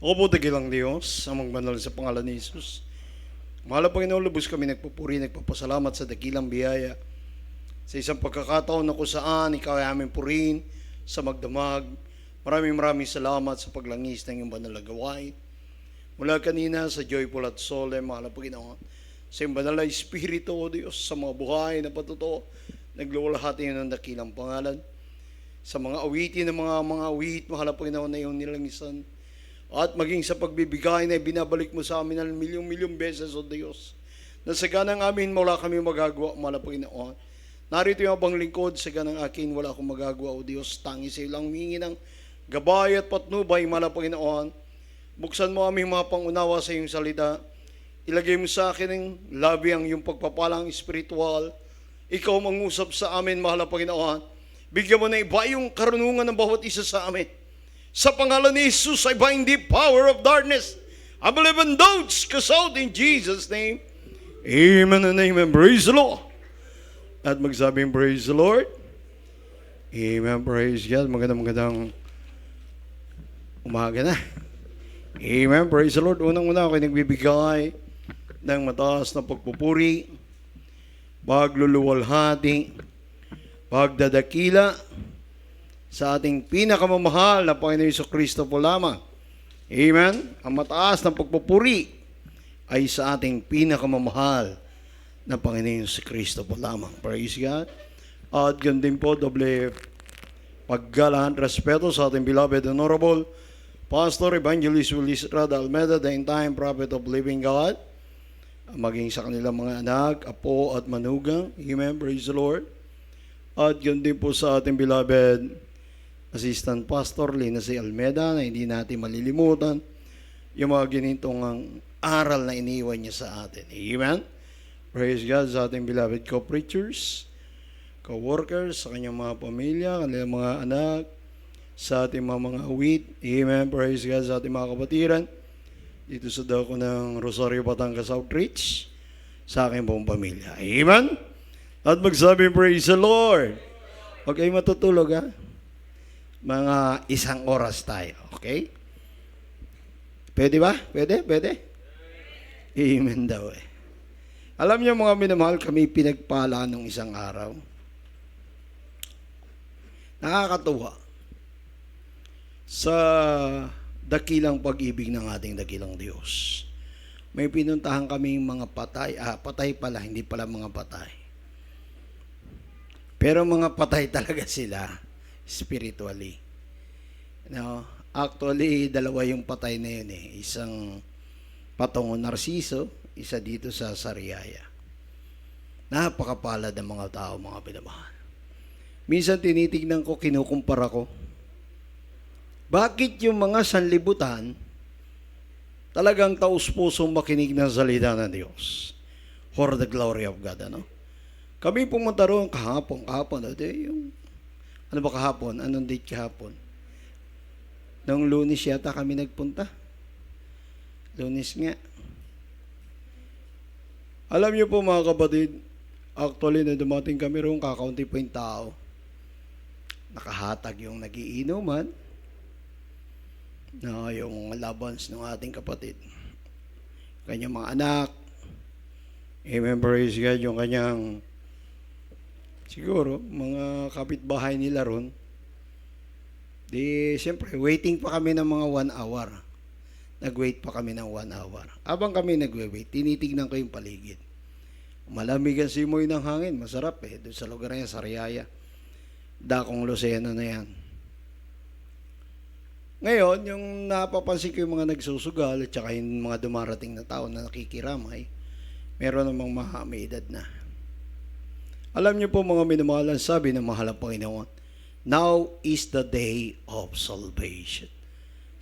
Ako po dakilang Diyos, ang magbanal sa pangalan ni Jesus. Mahal na Panginoon, lubos kami nagpupuri, nagpapasalamat sa dakilang biyaya. Sa isang pagkakataon na kung saan ikaw ay aming purin sa magdamag. Maraming salamat sa paglangis ng iyong banal na gawain. Mula kanina sa Joyful at Solemn, mahal na Panginoon, sa iyong banal na Espiritu, O Diyos, sa mga buhay na patuto, nagluwalhati ng dakilang pangalan. Sa mga awitin ng mga awit, mahal na Panginoon, na iyong nilangisan. At maging sa pagbibigay na binabalik mo sa amin ng milyong beses, O Diyos, na sa ganang amin wala kami magagawa, mahal na Panginoon. Narito yung abang lingkod, sa ganang akin wala akong magagawa, O Diyos, tangi sa ilang humingi ng gabay at patnubay, mahal na Panginoon. Buksan mo aming mga pangunawa sa iyong salita. Ilagay mo sa akin ng labi ang iyong pagpapalang espiritual. Ikaw mangusap sa amin, mahal na Panginoon. Bigyan mo na iba yung karunungan ng bawat isa sa amin. Sa pangalan ni Jesus, I bind the power of darkness. I believe in those cast out in Jesus' name. Amen and amen. Praise the Lord. At magsabing praise the Lord. Amen. Praise God. Magandang umaga na. Amen. Praise the Lord. Unang-una ako nagbibigay ng mataas na pagpupuri, pagluluwalhati, pagdadakila sa ating pinakamamahal na Panginoon Jesucristo po lamang. Amen? Ang mataas na pagpupuri ay sa ating pinakamamahal na Panginoon Jesucristo po lamang. Praise God. At ganun din po, doble paggalang respeto sa ating beloved Honorable Pastor Evangelist Willis Rada Almeda, the end-time prophet of living God, maging sa kanilang mga anak, apo at manugang. Amen. Praise the Lord. At yun din po sa ating beloved Assistant Pastor Lina C. Almeda, na hindi natin malilimutan yung mga ginitong aral na iniwan niya sa atin. Amen. Praise God sa ating beloved co-preachers, co-workers, sa kanyang mga pamilya, kanilang mga anak, sa ating mga awit. Amen. Praise God sa ating mga kapatiran dito sa dako ng Rosario, Batangas Outreach, sa aking buong pamilya. Amen. At magsabi, praise the Lord. Okay, matutulog ha? Mga 1 oras tayo. Okay? Pwede ba? Pwede? Amen daw eh. Alam niyo mga minamahal, kami pinagpala nung isang araw. Nakakatuwa. Sa dakilang pag-ibig ng ating dakilang Diyos. May pinuntahan kaming mga patay. Patay pala, hindi pala mga patay. Pero mga patay talaga sila spiritually. No? Actually, dalawa yung patay na yun eh. Isang patungo Narciso, isa dito sa Sariaya. Napakapalad ng mga tao, mga pinamahal. Minsan tinitignan ko, kinukumpara ko. Bakit yung mga sanlibutan talagang taus-pusong makinig ng salita ng Diyos for the glory of God, ano? Kami pumunta roon kahapon, ano ba kahapon? Anong date kahapon? Noong Lunes yata kami nagpunta. Lunes nga. Alam niyo po mga kapatid, actually na dumating kami roon, kakaunti po yung tao. Nakahatag yung nagiinuman, na yung labans ng ating kapatid. Kanyang mga anak. Amen, praise God, yung kanyang siguro, mga kapitbahay nila ron. Di, siyempre, waiting pa kami ng mga 1 hour. Nag-wait pa kami ng 1 hour. Habang kami nag-wait, tinitignan ko yung paligid. Malamig ang simoy ng hangin. Masarap eh. Doon sa lugar na yan, Sariaya. Dakong Lucena na yan. Ngayon, yung napapansin ko yung mga nagsusugal at saka yung mga dumarating na tao na nakikiramay, meron namang may edad na. Alam niyo po mga minamahal, sabi ng mahal ang Panginoon, now is the day of salvation.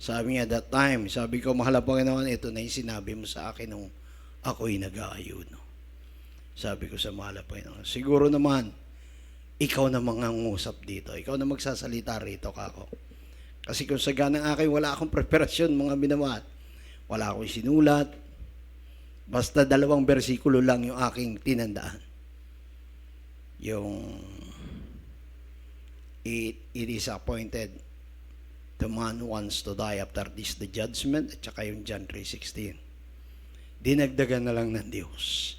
Sabi niya that time, sabi ko, mahal ang Panginoon, ito na yung sinabi mo sa akin nung ako'y nag-aayuno. Sabi ko sa mahal ang Panginoon, siguro naman, ikaw na mangangusap dito, ikaw na magsasalita rito kako. Kasi kung sa ganang akin, wala akong preparasyon mga minamahal. Wala akong sinulat. Basta 2 bersikulo lang yung aking tinandaan. Yung it is appointed The man wants to die, after this the judgment, at saka yung John 3:16. Dinagdagan na lang ng Diyos.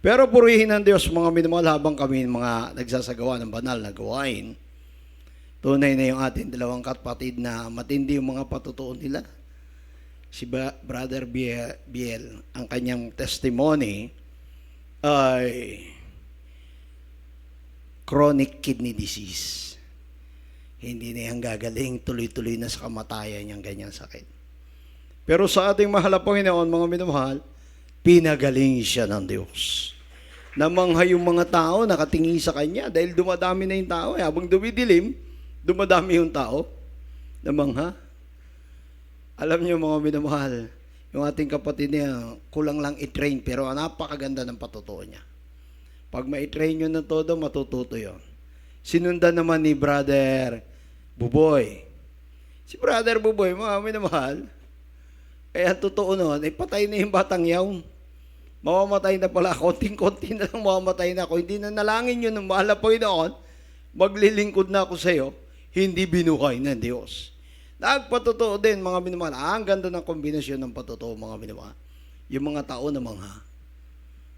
Pero purihin ng Diyos, mga minamahal, habang kami mga nagsasagawa ng banal na gawain, tunay na yung ating dalawang kapatid na matindi yung mga patutuo nila. Si Brother Biel, ang kanyang testimony ay chronic kidney disease. Hindi na yan gagaling, tuloy-tuloy na sa kamatayan yung ganyang sakit. Pero sa ating mahal na Panginoon, mga minamahal, pinagaling siya ng Diyos. Namangha yung mga tao nakatingin sa Kanya dahil dumadami na yung tao. Habang dumidilim, dumadami yung tao. Namangha. Alam niyo mga minamahal, yung ating kapatid niya, kulang lang i-train pero napakaganda ng patutuo niya. Pag ma-train yun ng todo, matututo yun. Sinundan naman ni Brother Buboy. Si Brother Buboy, mga minamahal, kaya totoo noon, patay na yung batang yaw. Mamamatay na pala, konting-konti na lang mamamatay na ako. Hindi na nalangin yun ng mahal na Panginoon, maglilingkod na ako sa iyo, hindi binuhay ng Diyos. Nagpatotoo din, mga minamahal. Ang ganda ng kombinasyon ng patotoo, mga minamahal. Yung mga tao na mangha,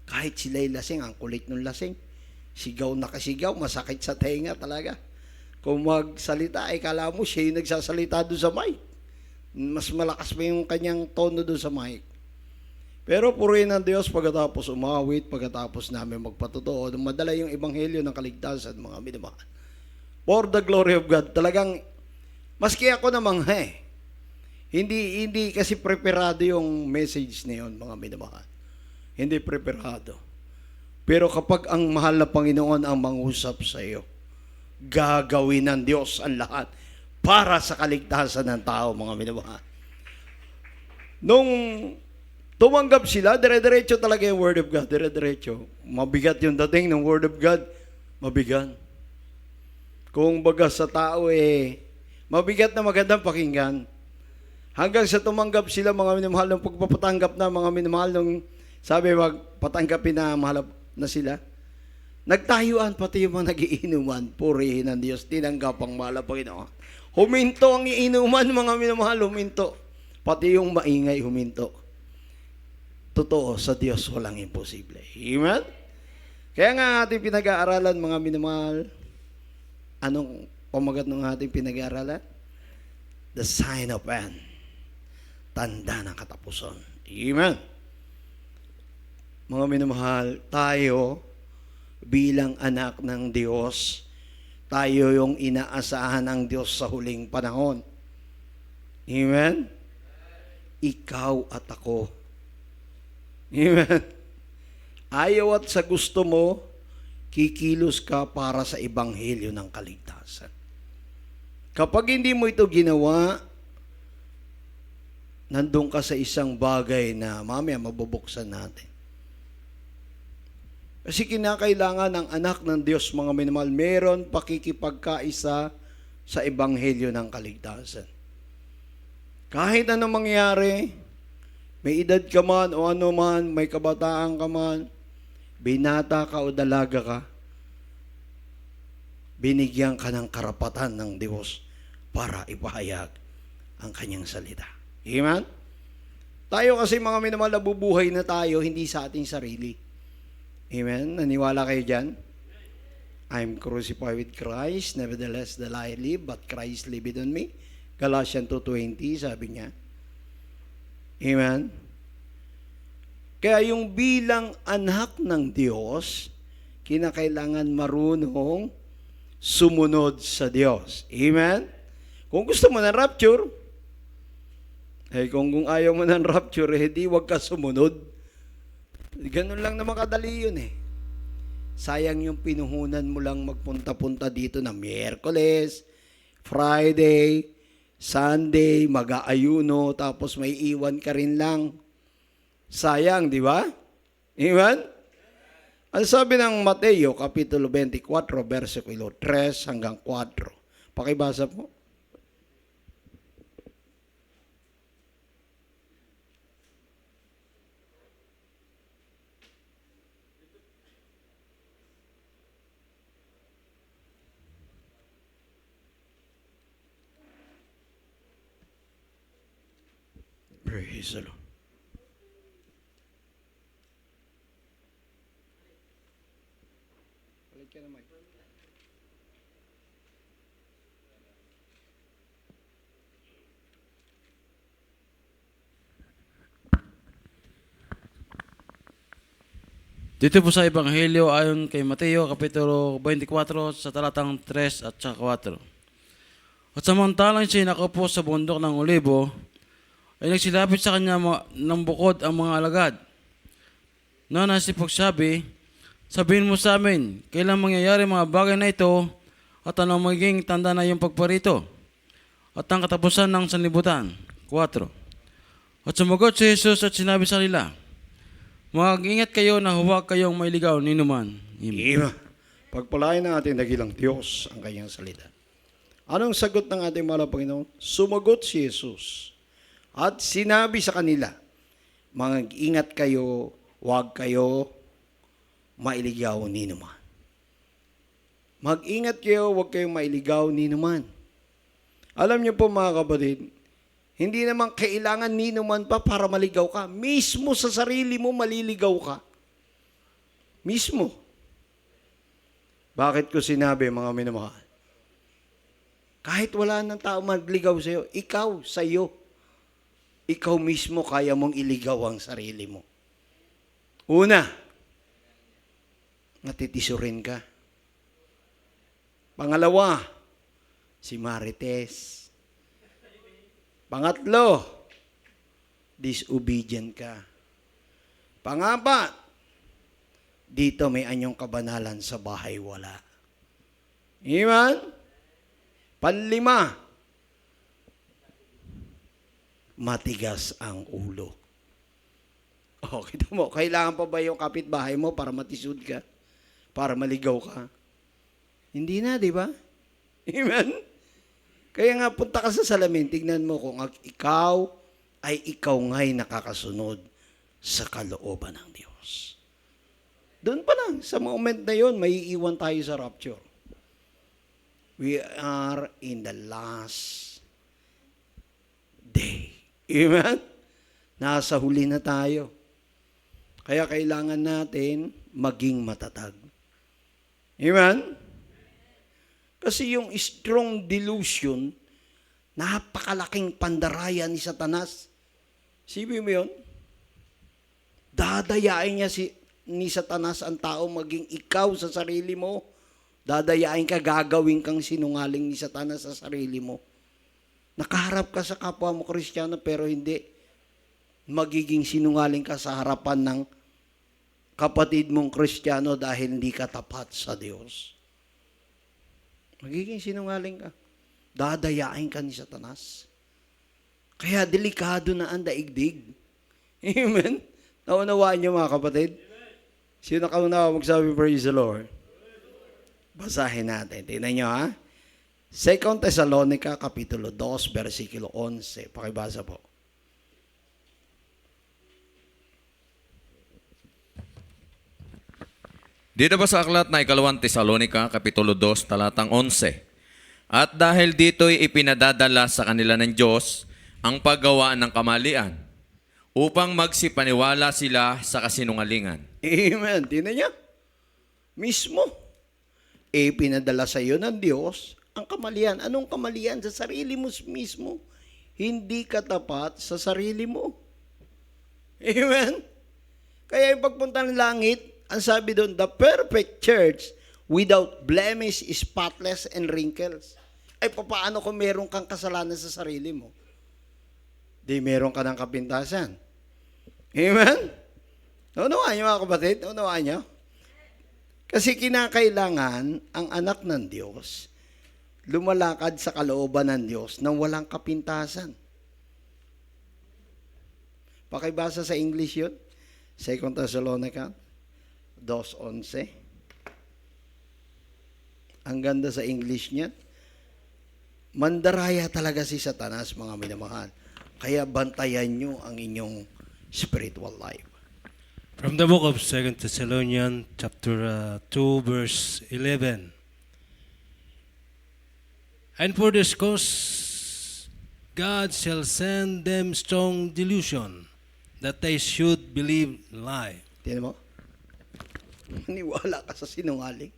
kahit sila'y lasing, ang kulit ng lasing, sigaw na kasigaw, masakit sa tenga talaga. Kung magsalita, kala mo siya yung nagsasalita doon sa mic. Mas malakas pa yung kanyang tono doon sa mic. Pero purihin ng Diyos pagkatapos umawit, pagkatapos namin magpatotoo, madala yung ebanghelyo ng kaligtasan, mga minamahal. For the glory of God, talagang, maski ako namang, hindi kasi preparado yung message na yun, mga minamahal. Hindi preparado. Pero kapag ang mahal na Panginoon ang mangusap sa iyo, gagawin ng Diyos ang lahat para sa kaligtasan ng tao, mga minamahal. Nung tumanggap sila, dire-diretso talaga yung Word of God, dire-diretso. Mabigat yung dating ng Word of God, mabigat. Kung baga sa tao, mabigat na magandang pakinggan. Hanggang sa tumanggap sila, mga minamahal, ng pagpapatanggap na, mga minamahal, nung sabi, magpatanggapin na mahal na sila. Nagtayuan pati yung mga nagiinuman, purihin ng Diyos, tinanggap ang mahal na Panginoon. Huminto ang iinuman, mga minamahal, huminto. Pati yung maingay, huminto. Totoo, sa Diyos walang imposible. Amen? Kaya nga ating pinag-aaralan, mga minamahal, anong pamagat ng ating pinag-aaralan? The sign of end. Tanda ng katapusan. Amen? Mga minamahal, tayo bilang anak ng Diyos, tayo yung inaasahan ng Diyos sa huling panahon. Amen? Ikaw at ako. Amen? Ayaw at sa gusto mo, kikilos ka para sa ebanghelyo ng kaligtasan. Kapag hindi mo ito ginawa, nandun ka sa isang bagay na mamaya mabubuksan natin. Kasi kinakailangan ng anak ng Diyos, mga minamahal, meron pakikipagkaisa sa ebanghelyo ng kaligtasan. Kahit anong mangyari, may edad ka man o ano man, may kabataan ka man, binata ka o dalaga ka, binigyan ka ng karapatan ng Diyos para ipahayag ang kanyang salita. Amen? Tayo kasi, mga minamahal, nabubuhay na tayo, hindi sa ating sarili. Amen? Naniwala kayo dyan? I'm crucified with Christ, nevertheless the life I live, but Christ liveth on me. Galatians 2:20, sabi niya. Amen? Kaya yung bilang anak ng Diyos, kinakailangan marunong sumunod sa Diyos. Amen? Kung gusto mo ng rapture, kung ayaw mo ng rapture, di wag ka sumunod. Ganun lang naman kadali yun Sayang yung pinuhunan mo lang magpunta-punta dito na Miyerkules, Friday, Sunday, mag-aayuno, tapos may iwan ka rin lang. Sayang, di ba? Amen? Ang sabi ng Mateo, Kapitulo 24, versikulo 3 hanggang 4. Pakibasa po. Praise the Lord. Dito po sa Ebanghelyo ayon kay Mateo, Kapitulo 24, sa talatang 3 at 4. At samantalang siya nakaupo sa bundok ng Olibo, ay nagsilapit sa kanya ng bukod ang mga alagad. Na nasipagsabi, sabihin mo sa amin, kailan mangyayari mga bagay na ito at ano magiging tanda na iyong pagparito at ang katapusan ng sanlibutan. 4. At sumagot si Jesus at sinabi sa kanila, mag-ingat kayo na huwag kayong mailigaw ni numan. Amen. Pagpalain natin dakilang Diyos ang kanyang salita. Anong sagot ng ating mahal na Panginoon? Sumagot si Jesus at sinabi sa kanila, mag-ingat kayo, huwag kayo mailigaw ni numan. Mag-ingat kayo, huwag kayong mailigaw ni numan. Alam niyo po mga kapatid, hindi naman kailangan ni numan pa para maligaw ka. Mismo sa sarili mo, maliligaw ka. Mismo. Bakit ko sinabi, mga minamahal? Kahit wala ng tao magligaw sa iyo, ikaw, sa iyo, ikaw mismo kaya mong iligaw ang sarili mo. Una, natitisurin ka. Pangalawa, si Marites. Pangatlo, disobedient ka. Pangapat, dito may anyong kabanalan, sa bahay wala. Amen? Panlima, matigas ang ulo. O, kita mo, kailangan pa ba yung kapitbahay mo para matisod ka? Para maligaw ka? Hindi na, di ba? Amen? Kaya nga, punta ka sa salamin, tignan mo kung ikaw ay ikaw nga'y nakakasunod sa kalooban ng Diyos. Doon pa lang, sa moment na yon, may iiwan tayo sa rapture. We are in the last day. Amen? Nasa huli na tayo. Kaya kailangan natin maging matatag. Amen? Kasi yung strong delusion, napakalaking pandarayan ni Satanas. Sibig mo yun? Dadayain niya ni Satanas ang tao, maging ikaw sa sarili mo. Dadayain ka, gagawin kang sinungaling ni Satanas sa sarili mo. Nakaharap ka sa kapwa mo Kristiyano, pero hindi. Magiging sinungaling ka sa harapan ng kapatid mong Kristiyano dahil hindi ka tapat sa Diyos. Magiging sinungaling ka. Dadayain ka ni Satanas. Kaya delikado na ang daigdig. Amen? Naunawaan niyo mga kapatid? Sino nakaunawa magsabi, praise the Lord? Basahin natin. Tingnan niyo ha. 2 Thessalonica, Kapitulo 2, versikulo 11. Pakibasa po. Dito ba sa aklat na ikalawang Tesalonika, Kapitulo 2, talatang 11. At dahil dito'y ipinadadala sa kanila ng Diyos ang paggawa ng kamalian, upang magsipaniwala sila sa kasinungalingan. Amen. Tingnan niyo. Mismo. Ipinadala sa iyo ng Diyos ang kamalian. Anong kamalian? Sa sarili mo mismo. Hindi ka tapat sa sarili mo. Amen. Kaya yung pagpunta ng langit, ang sabi doon, the perfect church without blemish, spotless, and wrinkles. Ay, paano kung meron kang kasalanan sa sarili mo? Di meron ka ng kapintasan. Amen? Naunawaan niyo mga kapatid? Naunawaan niyo? Kasi kinakailangan ang anak ng Diyos lumalakad sa kalooban ng Diyos nang walang kapintasan. Pakibasa sa English yun. 2 Thessalonica 2:11. Ang ganda sa English niya. Mandaraya talaga si Satanas, mga minamahal. Kaya bantayan nyo ang inyong spiritual life. From the book of 2 Thessalonians, chapter 2, verse 11. And for this cause, God shall send them strong delusion, that they should believe lie. Tingnan mo? Naniwala ka sa sinungaling.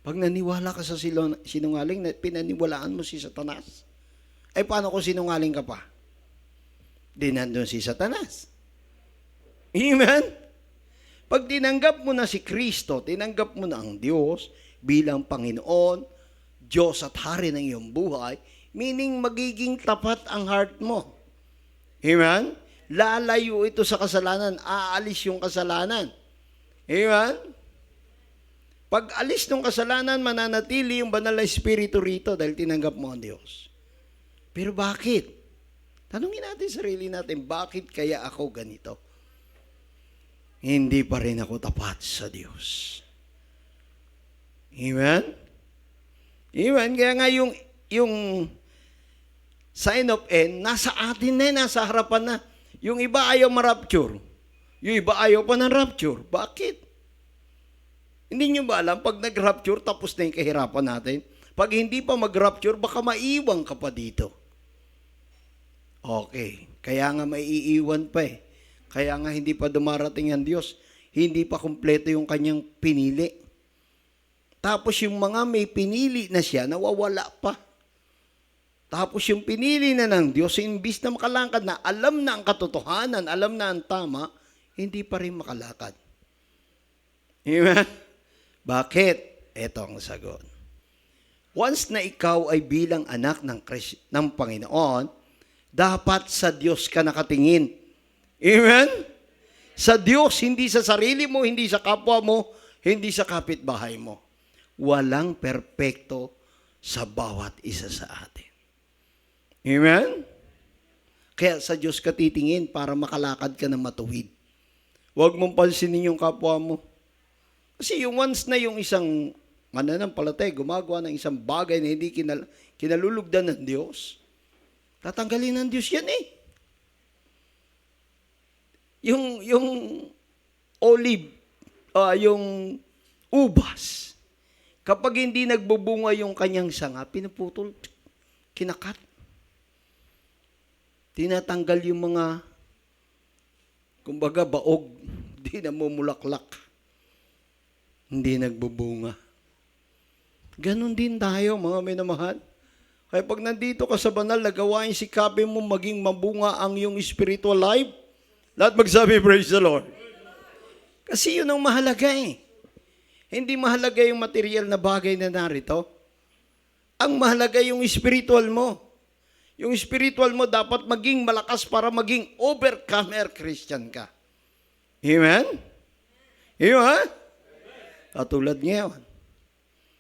Pag naniwala ka sa sinungaling, pinaniwalaan mo si Satanas. Ay, paano kung sinungaling ka pa? Di nandun si Satanas. Amen? Pag tinanggap mo na si Kristo, tinanggap mo na ang Diyos bilang Panginoon, Diyos at Hari ng iyong buhay, meaning magiging tapat ang heart mo. Amen? Lalayo ito sa kasalanan, aalis yung kasalanan. Amen? Pag alis ng kasalanan, mananatili yung banal na espiritu rito dahil tinanggap mo ang Diyos. Pero bakit? Tanungin natin sarili natin, bakit kaya ako ganito? Hindi pa rin ako tapat sa Diyos. Amen? Amen? Kaya nga yung sign of end, nasa atin na, nasa harapan na. Yung iba ayaw ma-rapture. Yung iba ayaw pa ng rapture. Bakit? Hindi nyo ba alam, pag nag-rapture, tapos na yung kahirapan natin? Pag hindi pa mag-rapture, baka maiwan ka pa dito. Okay. Kaya nga maiiwan pa eh. Kaya nga hindi pa dumarating ang Diyos. Hindi pa kumpleto yung kanyang pinili. Tapos yung mga may pinili na siya, nawawala pa. Tapos yung pinili na ng Diyos, imbis na makalakad na, alam na ang katotohanan, alam na ang tama, hindi pa rin makalakad. Amen? Bakit? Ito ang sagot. Once na ikaw ay bilang anak ng Panginoon, dapat sa Diyos ka nakatingin. Amen? Sa Diyos, hindi sa sarili mo, hindi sa kapwa mo, hindi sa kapitbahay mo. Walang perpekto sa bawat isa sa atin. Amen? Kaya sa Diyos ka titingin para makalakad ka na matuwid. Huwag mong pansinin yung kapwa mo. Kasi yung once na yung isang mananampalatay, gumagawa ng isang bagay na hindi kinalulugdan ng Diyos, tatanggalin ng Diyos yan eh. Yung olive, yung ubas, kapag hindi nagbubunga yung kanyang sanga, pinuputol, kinakat. Tinatanggal yung mga, kumbaga, baog, di namumulaklak. Hindi nagbubunga. Ganon din tayo, mga minamahal. Kaya pag nandito ka sa banal na gawain, sikapin mo maging mabunga ang iyong spiritual life. Lahat magsabi, praise the Lord. Kasi yun ang mahalaga eh. Hindi mahalaga yung material na bagay na narito. Ang mahalaga yung spiritual mo. Yung spiritual mo dapat maging malakas para maging overcomer Christian ka. Amen? Amen? Katulad ngayon,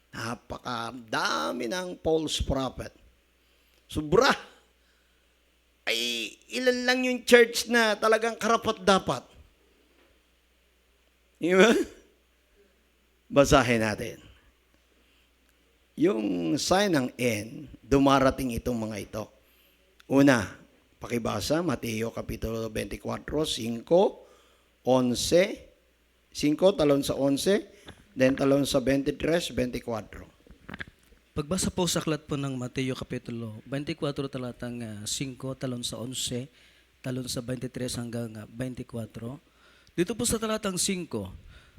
napakadami ng false prophet. Sobra. Ay, ilan lang yung church na talagang karapat-dapat. Amen? Basahin natin. Yung sign ng end, dumarating itong mga ito. Una, pakibasa, Mateo Kapitulo 24, 5, 11, 5, talon sa 11, then talon sa 23, 24. Pagbasa po sa aklat po ng Mateo Kapitulo 24, talatang 5, talon sa 11, talon sa 23 hanggang 24. Dito po sa talatang 5,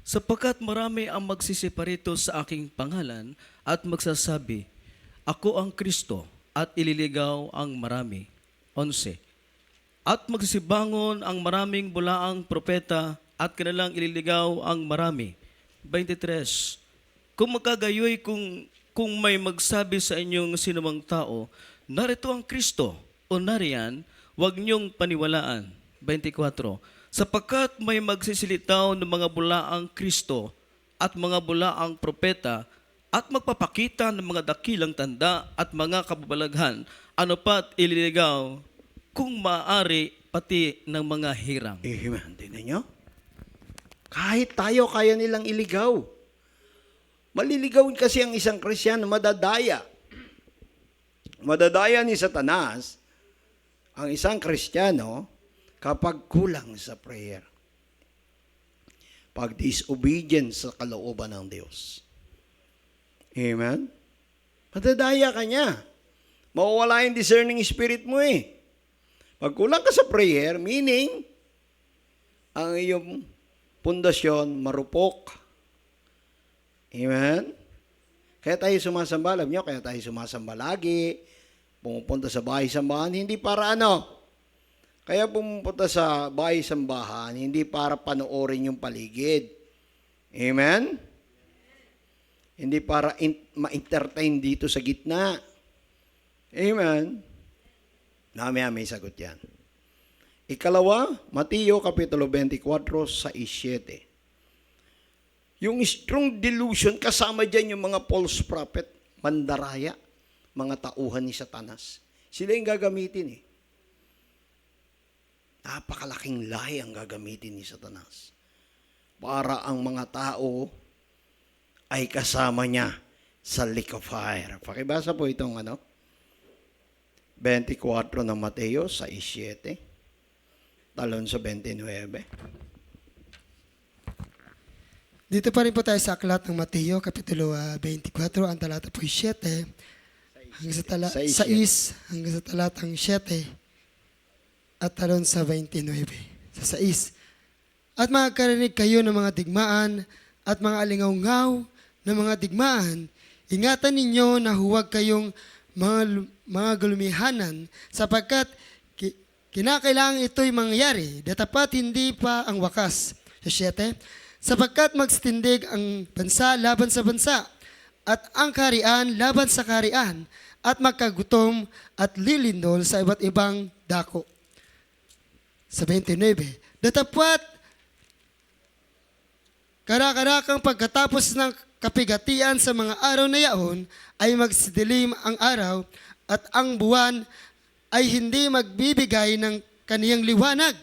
sapagkat marami ang magsisiparito sa aking pangalan at magsasabi, ako ang Kristo, at ililigaw ang marami. 11. At magsisibangon ang maraming bulaang propeta at kanilang ililigaw ang marami. 23. Kung magkagayoy kung may magsabi sa inyong sinumang tao, narito ang Kristo o nariyan, huwag niyong paniwalaan. 24. Sapagkat may magsisilitaw ng mga bulaang Kristo at mga bulaang propeta at magpapakita ng mga dakilang tanda at mga kababalaghan, ano pa't ililigaw kung maaari pati ng mga hirang. Amen. Tingnan nyo? Kahit tayo, kaya nilang iligaw. Maliligawin kasi ang isang Kristyano, madadaya. Madadaya ni Satanas ang isang Kristiyano kapag kulang sa prayer. Pag disobedience sa kalooban ng Diyos. Amen? Madadaya ka niya. Mawawala yung discerning spirit mo eh. Pag kulang ka sa prayer, meaning, ang iyong pundasyon marupok. Amen? Kaya tayo sumasamba, alam nyo, kaya tayo sumasamba lagi, pumupunta sa bahay-sambahan, hindi para ano? Kaya pumupunta sa bahay-sambahan, hindi para panoorin yung paligid. Amen? Hindi para ma-entertain dito sa gitna. Amen? Mamaya may sagot yan. Ikalawa, Mateo Kapitulo 24, 6-7. Yung strong delusion, kasama dyan yung mga false prophet, mandaraya, mga tauhan ni Satanas. Sila yung gagamitin eh. Napakalaking lie ang gagamitin ni Satanas. Para ang mga tao ay kasama niya sa lake of fire. Pakibasa po itong 24 ng Mateo, 6-7. Talon sa 29. Dito pa rin po tayo sa aklat ng Mateo, Kapitulo 24, ang talata po 7, hanggang sa 6, hanggang sa talatang 7, at talon sa 29, sa 6. At makakarinig kayo ng mga digmaan at mga alingaw-ngaw ng mga digmaan. Ingatan ninyo na huwag kayong mga gulumihanan sapagkat kinakailangan ito'y mangyari, datapat hindi pa ang wakas. Sa 7, sapagkat magsitindig ang bansa laban sa bansa, at ang kaharian laban sa kaharian, at magkagutom at lilindol sa iba't ibang dako. Sa 29, datapat karakarakang pagkatapos ng kapigatian sa mga araw na yaon, ay magsidilim ang araw, at ang buwan ay hindi magbibigay ng kaniyang liwanag,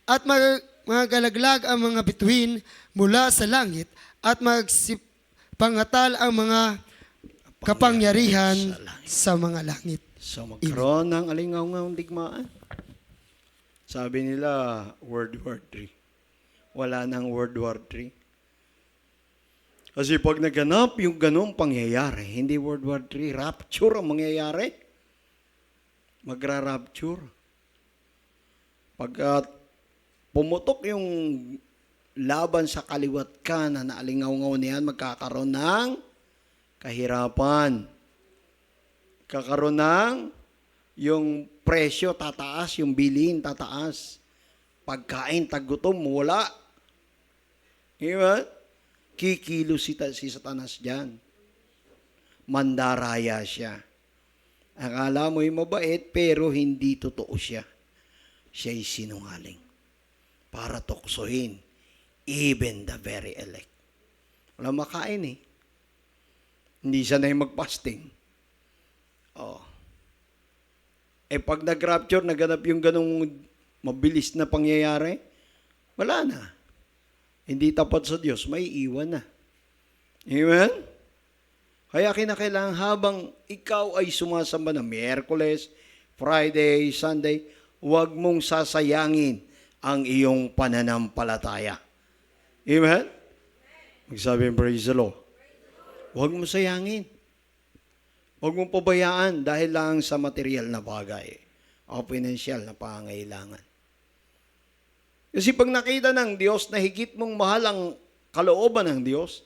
at mga galaglag ang mga bituin mula sa langit, at magsipangatal ang mga kapangyarihan sa mga langit. So magkaroon ng alingaw-ngawang digmaan. Sabi nila, World War III. Wala nang World War III. Kasi pag naganap yung ganong pangyayari, hindi World War III, rapture ang mangyayari. Magra-rapture. Pagkat pumutok yung laban sa kaliwat kanan na alingaw-ngaw niyan, magkakaroon ng kahirapan. Kakaroon ng yung presyo tataas, yung bilhin tataas. Pagkain, tagutom, wala. Diba? Kikilo si Satanas dyan. Mandaraya siya. Akala mo'y mabait, pero hindi totoo siya. Siya'y sinungaling. Para tuksohin, even the very elect. Wala makain eh. Hindi siya na yung mag-fasting. Oh. Pag nag-rapture, naganap yung ganong mabilis na pangyayari, wala na. Hindi tapat sa Diyos, may iwan na. Amen? Kaya kinakailangan habang ikaw ay sumasamba na Miyerkules, Friday, Sunday, huwag mong sasayangin ang iyong pananampalataya. Amen? Magsabi, praise the Lord. Huwag mo sayangin. Huwag mong pabayaan dahil lang sa material na bagay o financial na pangangailangan. Kasi pag nakita ng Diyos na higit mong mahal ang kalooban ng Diyos,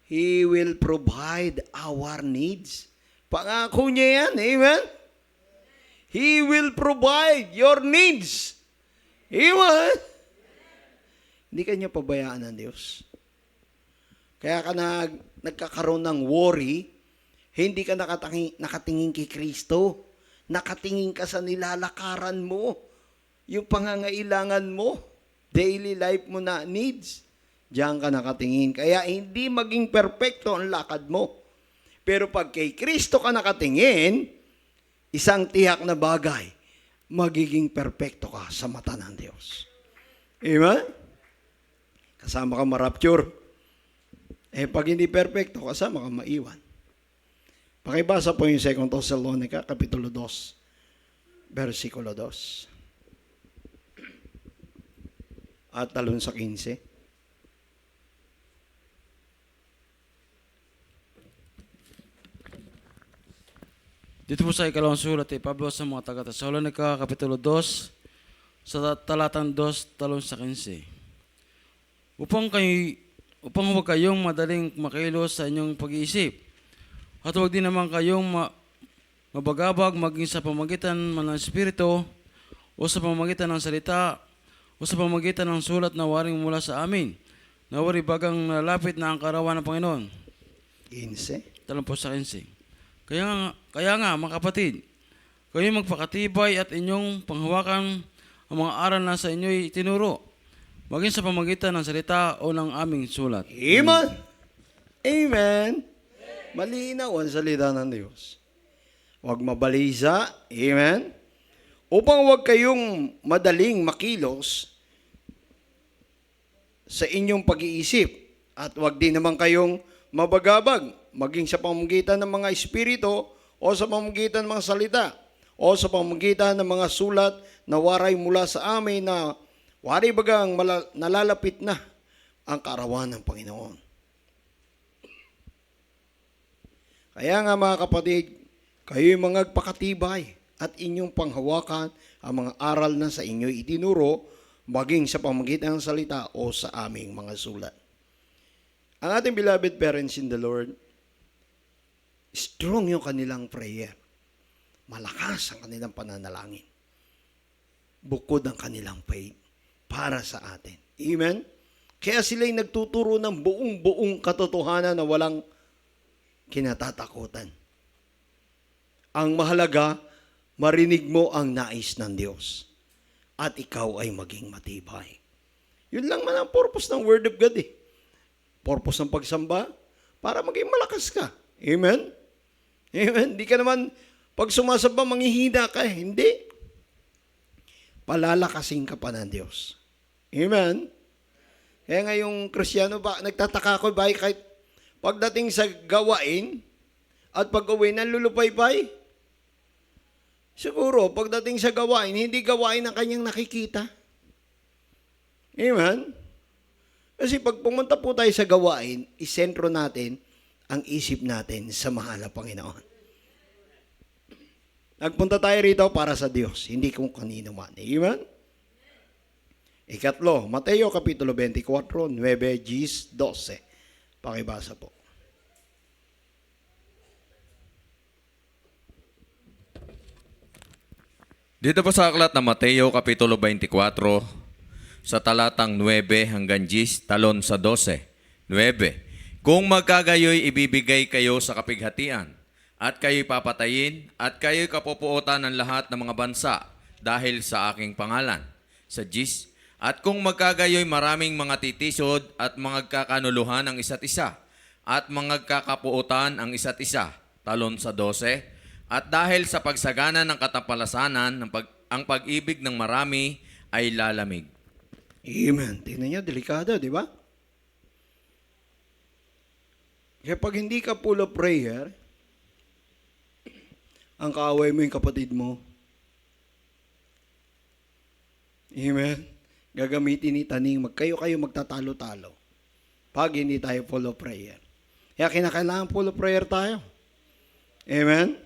He will provide our needs. Pangako niya yan, amen? He will provide your needs. Amen? Hindi ka niya pabayaan ng Diyos. Kaya ka nagkakaroon ng worry, hindi ka nakatingin kay Kristo. Nakatingin ka sa nilalakaran mo. Yung pangangailangan mo, daily life mo na needs, diyan ka nakatingin. Kaya hindi maging perpekto ang lakad mo. Pero pag kay Kristo ka nakatingin, isang tiyak na bagay, magiging perpekto ka sa mata ng Diyos. Amen? Kasama ka ma-rapture. Pag hindi perpekto, kasama ka maiwan. Pakibasa po yung 2 Thessalonica, Kapitulo 2, versikulo 2. At talon sa 15. Dito po sa ikalawang sulat ni Pablo sa mga taga-Tesalonica, Kapitulo 2, sa talatang 2, talon sa 15. Upang huwag kayong madaling makilos sa inyong pag-iisip, at huwag din naman kayong mabagabag maging sa pamagitan man ng Espiritu, o sa pamagitan ng salita, o sa pamagitan ng sulat na waring mula sa amin, na wari bagang nalapit na ang karawan ng Panginoon. 15. Talon po sa 15. Kaya nga, mga kapatid, kayo magpakatibay at inyong panghawakan ang mga aral na sa inyo'y tinuro, maging sa pamagitan ng salita o ng aming sulat. Amen. Amen. Malinaw ang salita ng Diyos. Huwag mabalisa. Amen. Upang huwag kayong madaling makilos sa inyong pag-iisip at huwag din naman kayong mabagabag maging sa pamamagitan ng mga espiritu o sa pamamagitan ng mga salita o sa pamamagitan ng mga sulat na waray mula sa amin na wari bagang nalalapit na ang kaarawan ng Panginoon. Kaya nga mga kapatid, kayo'y magpakatibay at inyong panghawakan ang mga aral na sa inyo itinuro maging sa pamamagitan ng salita o sa aming mga sulat. Ang ating beloved parents in the Lord, strong yung kanilang prayer. Malakas ang kanilang pananalangin. Bukod ang kanilang faith para sa atin. Amen? Kaya sila'y nagtuturo ng buong katotohanan na walang kinatatakutan. Ang mahalaga, marinig mo ang nais ng Diyos at ikaw ay maging matibay. Yun lang man ang purpose ng Word of God eh. Purpose ng pagsamba, para maging malakas ka. Amen? Amen? Hindi ka naman, pag sumasamba, manghihina ka. Hindi. Palalakasin ka pa ng Diyos. Amen? Kaya nga yung Kristiyano, nagtataka ko, kahit pagdating sa gawain, at pag-uwi, nalulupay-pay. Siguro, pagdating sa gawain, hindi gawain ang kanyang nakikita. Amen? Kasi pag pumunta po tayo sa gawain, isentro natin ang isip natin sa mahal na Panginoon. Nagpunta tayo rito para sa Diyos, hindi kung kanino man. Amen? Ikatlo, Mateo Kapitulo 24, 9-12. Pakibasa po. Dito po sa aklat ng Mateo Kapitulo 24, sa talatang 9 hanggang 10, talon sa 12. 9. Kung magkagayoy ibibigay kayo sa kapighatian, at kayo'y papatayin, at kayo'y kapupuotan ng lahat ng mga bansa dahil sa aking pangalan. Sa 10. At kung magkagayoy maraming mga titisod at magkakanuluhan ang isa't isa, at magkakapuotan ang isa't isa. Talon sa 12. At dahil sa pagsagana ng katampalasanan, ang pag-ibig ng marami ay lalamig. Amen. Tingnan niyo, delikado, di ba? Kaya pag hindi ka full of prayer, ang kaaway mo yung kapatid mo. Amen. Gagamitin ni Taning, kayo magtatalo-talo. Pag hindi tayo full of prayer. Kaya kinakailangan full of prayer tayo. Amen.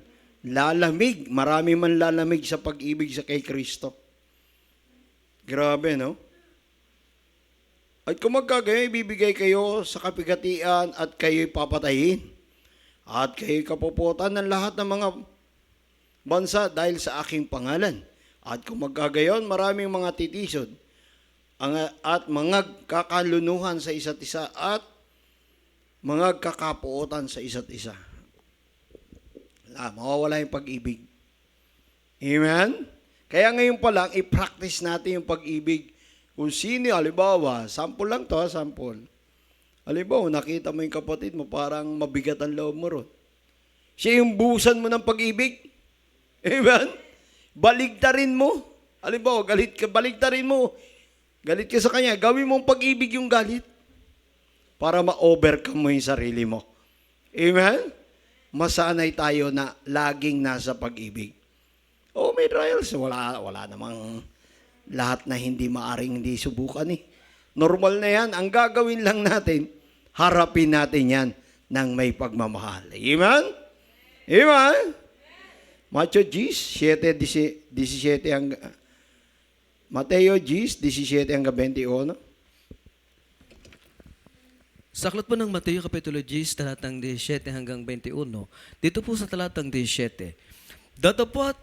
Lalamig. Marami man lalamig sa pag-ibig sa kay Kristo. Grabe, no? At kung magkagayon, ibibigay kayo sa kapigatian at kayo'y papatayin. At kayo'y kapuputan ng lahat ng mga bansa dahil sa aking pangalan. At kung magkagayon, maraming mga titisod at mga kakalunuhan sa isa't isa at mga kakapuotan sa isa't isa. Mawawala yung pag-ibig. Amen? Kaya ngayon pa lang, i-practice natin yung pag-ibig. Kung sino, halimbawa, sample lang to, sample. Halimbawa, nakita mo yung kapatid mo, parang mabigat ang loob mo ron. Siya yung buhusan mo ng pag-ibig. Amen? Baligtarin mo. Halimbawa, galit ka, baligtarin mo. Galit ka sa kanya, gawin mong pag-ibig yung galit para ma-overcome mo yung sarili mo. Amen? Masanay tayo na laging nasa pag-ibig. Oh, may trials. Wala namang lahat na hindi maaring hindi subukan eh. Normal na yan. Ang gagawin lang natin, harapin natin yan ng may pagmamahal. Amen? Amen? Matthew Gis, 17 hanggang Mateo Gis, 17 hanggang 21. Sa aklat po ng Mateo Kapitulo 10, talatang 17 hanggang 21, dito po sa talatang 17, datapat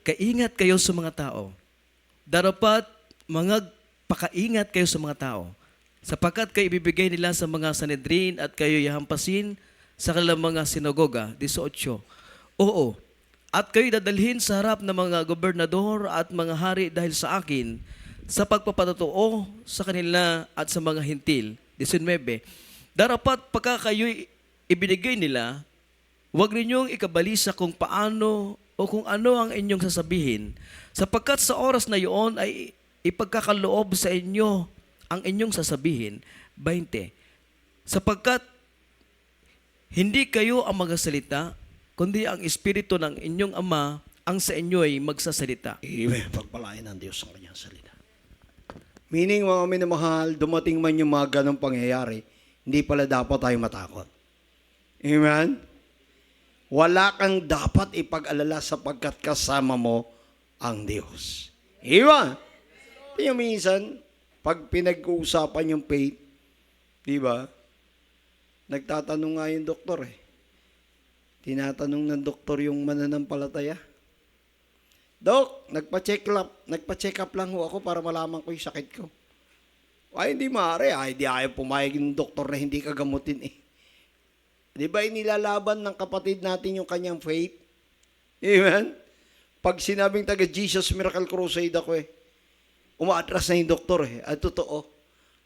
kaingat kayo sa mga tao. Darapat pakaingat kayo sa mga tao. Sapagkat kayo ibibigay nila sa mga Sanhedrin at kayo ihampasin sa kanilang mga sinagoga. 18. Oo, at kayo dadalhin sa harap ng mga gobernador at mga hari dahil sa akin, sa pagpapatotoo sa kanila at sa mga hintil. 19. Darapat pagka kayo ibinigay nila, huwag ninyong ikabalisa kung paano o kung ano ang inyong sasabihin, sapagkat sa oras na iyon ay ipagkakaloob sa inyo ang inyong sasabihin. 20. Sapagkat hindi kayo ang magasalita, kundi ang Espiritu ng inyong Ama ang sa inyo ay magsasalita. Amen. Pagpalain ng Diyos ang kanyang salita. Meaning, mga minamahal, dumating man yung mga ganong pangyayari, hindi pala dapat tayo matakot. Amen? Wala kang dapat ipag-alala sapagkat kasama mo ang Diyos. Iba? Yung minsan, pag pinag-uusapan yung faith, di ba? Nagtatanong nga yung doktor eh. Tinatanong ng doktor yung mananampalataya. Dok, nagpa-check up lang ho ako para malaman ko yung sakit ko. Ay, hindi maaari. Ay, di ayaw pumayag ng doktor na hindi ka gamutin eh. Di ba inilalaban ng kapatid natin yung kanyang faith? Amen? Pag sinabing taga Jesus Miracle Crusade ako eh, umaatras na yung doktor eh. At totoo,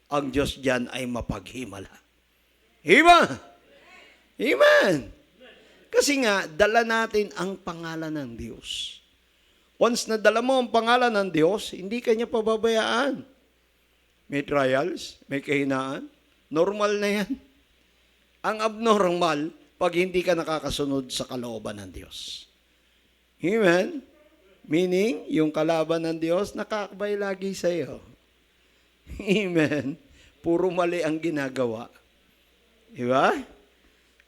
ang Diyos dyan ay mapaghimala. Iba? Amen? Kasi nga, dala natin ang pangalan ng Diyos. Once na dala mo ang pangalan ng Diyos, hindi ka niya pababayaan. May trials, may kahinaan. Normal na yan. Ang abnormal, pag hindi ka nakakasunod sa kalooban ng Diyos. Amen? Meaning, yung kalaban ng Diyos, nakakabay lagi sa iyo. Amen? Puro mali ang ginagawa. Diba?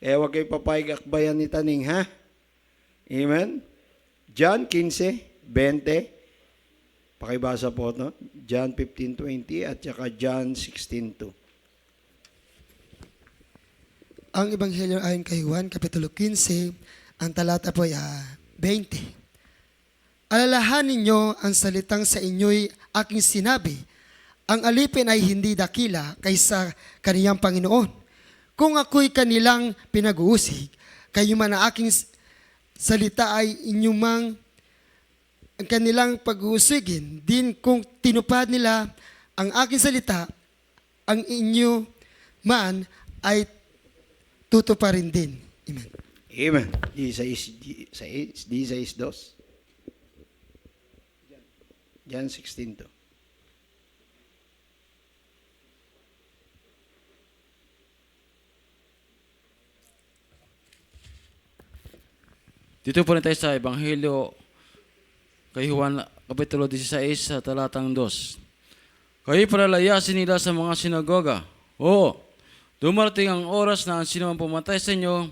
Eh, huwag kayo papayag-akbayan ni Taning, ha? Amen? John 15, 20. Pakibasa po, no? John 15:20 at saka John 16:2. Ang Ebanghelyo ayon kay Juan, Kapitulo 15, ang talata po ay 20. Alalahanin ninyo ang salitang sa inyo'y aking sinabi. Ang alipin ay hindi dakila kaysa kaniyang Panginoon. Kung ako'y kanilang pinag-uusig, kayo man ang aking salita ay inyong ang kanilang pag-uusigin. Din kung tinupad nila ang aking salita, ang inyo man ay tutuparin din. Amen. Amen. 16:2. John 16:2. Dito po rin tayo sa Ebanghelyo kay Juan Kapitulo 16 sa talatang 2. Kayo palalayasin nila sa mga sinagoga. Oo, dumarating ang oras na ang sino man pumatay sa inyo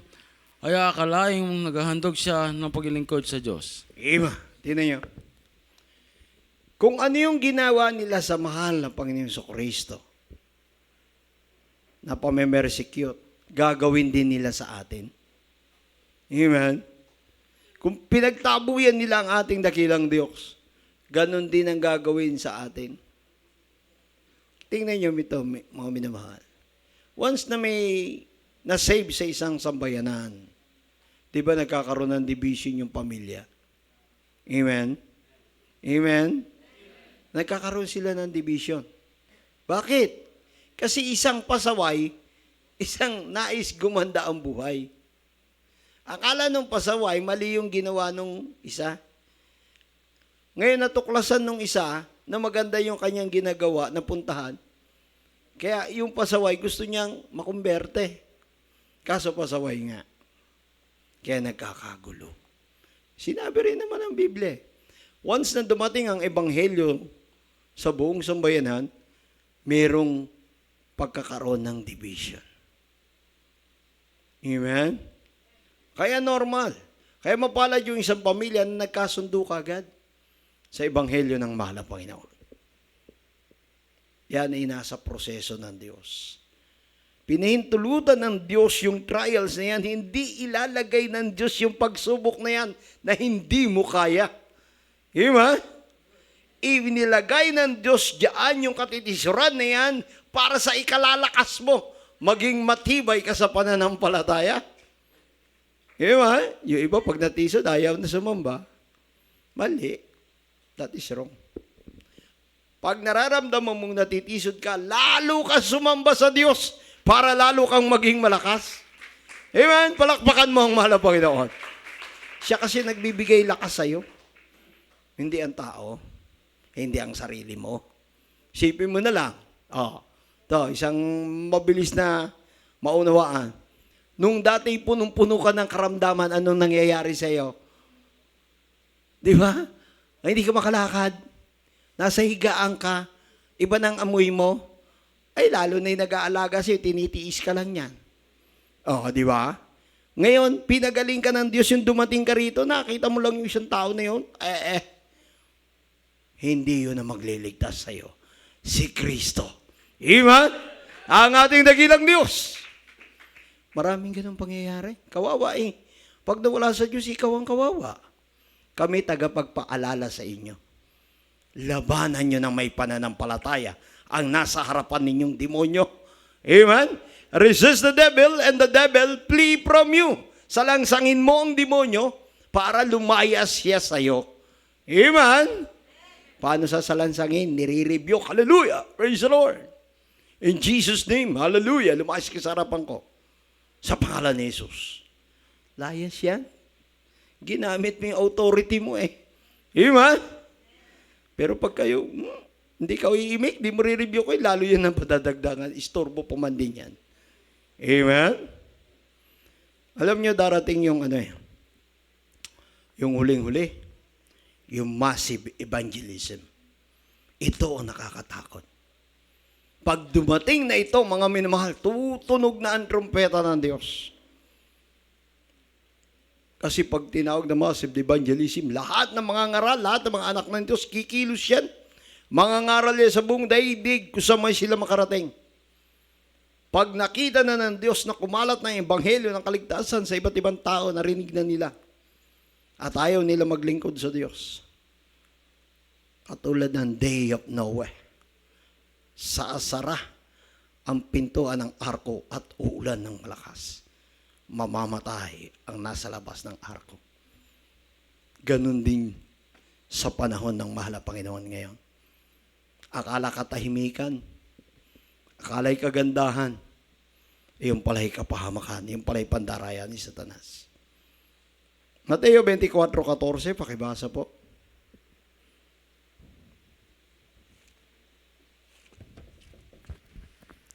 ay akalaing naghahandog siya ng paglilingkod sa Diyos. Amen. Tingnan nyo. Kung ano yung ginawa nila sa mahal na Panginoon Kristo na pamemersecute, gagawin din nila sa atin. Amen. Kung pinagtabuyan nila ang ating dakilang Diyos, ganun din ang gagawin sa atin. Tingnan nyo ito, mga minamahal. Once na may na-save sa isang sambayanan, di ba nagkakaroon ng division yung pamilya? Amen? Amen? Nagkakaroon sila ng division. Bakit? Kasi isang pasaway, isang nais gumanda ang buhay. Akala nung pasaway, mali yung ginawa nung isa. Ngayon natuklasan nung isa na maganda yung kanyang ginagawa na puntahan. Kaya yung pasaway gusto niyang makumberte. Kaso pasaway nga. Kaya nagkakagulo. Sinabi rin naman ng Biblia. Once na dumating ang ebanghelyo sa buong sambayanan, merong pagkakaroon ng division. Amen? Kaya normal. Kaya mapalad yung isang pamilya na nagkasundo kagad sa ebanghelyo ng mahal na Panginoon. Yan ay nasa proseso ng Diyos. Pinahintulutan ng Diyos yung trials na yan. Hindi ilalagay ng Diyos yung pagsubok na yan na hindi mo kaya. Amen? Inilagay ng Diyos diyan yung katitisuran na yan para sa ikalalakas mo. Maging matibay ka sa pananampalataya. Amen? Yung iba pag natisod, ayaw na sumamba. Mali. That is wrong. Pag nararamdaman mong natitisod ka, lalo ka sumamba sa Diyos para lalo kang maging malakas. Amen? Palakpakan mo ang mahal na Panginoon. Siya kasi nagbibigay lakas sa'yo. Hindi ang tao. Hindi ang sarili mo. Isipin mo na lang. Isang mabilis na maunawaan. Nung dati punong-puno ka ng karamdaman, anong nangyayari sa'yo? Di ba? Hindi ka makalakad. Nasa higaan ka. Iba ng amoy mo. Ay, lalo na yung nag-aalaga sa'yo, tinitiis ka lang yan. Di ba? Ngayon, pinagaling ka ng Diyos yung dumating ka rito, nakita mo lang yung isang tao na yun, hindi yun ang magliligtas sa'yo. Si Kristo. Amen? Ang ating dakilang Diyos. Maraming ganun pangyayari. Kawawa eh. Pag nawala sa Diyos, ikaw ang kawawa. Kami tagapagpaalala sa inyo. Labanan nyo ng may pananampalataya ang nasa harapan ninyong demonyo. Amen? Resist the devil and the devil flee from you. Salangsangin mo ang demonyo para lumayas siya sa'yo. Amen? Paano sa salansangin? Nire-rebuke. Hallelujah! Praise the Lord! In Jesus' name, hallelujah! Lumayas ka sa harapan ko. Sa pangalan ni Jesus. Layas yan. Ginamit mo yung authority mo eh. Amen? Pero pag kayo, hindi ka iimik, di mo re-review ko, lalo yan ang padadagdangan. Istorbo pa man din yan. Amen? Alam nyo, darating yung yung huling-huli, yung massive evangelism. Ito ang nakakatakot. Pag dumating na ito, mga minamahal, tutunog na ang trumpeta ng Diyos. Kasi pag tinawag na massive evangelism, lahat ng mga ngaral, lahat ng mga anak ng Diyos, kikilos yan. Mga ngaral yan sa buong daigdig kung saan may sila makarating. Pag nakita na ng Diyos na kumalat ng ebanghelyo ng kaligtasan sa iba't ibang tao, narinig na nila. At ayaw nila maglingkod sa Diyos. Katulad ng day of Noah. Saasara ang pintuan ng arko at uulan ng malakas. Mamamatay ang nasa labas ng arko. Ganon din sa panahon ng mahal na Panginoon ngayon. Akala katahimikan, akala'y kagandahan, yung pala'y kapahamakan, yung pala'y pandarayan ni Satanas. Mateo 24:14, pakibasa po.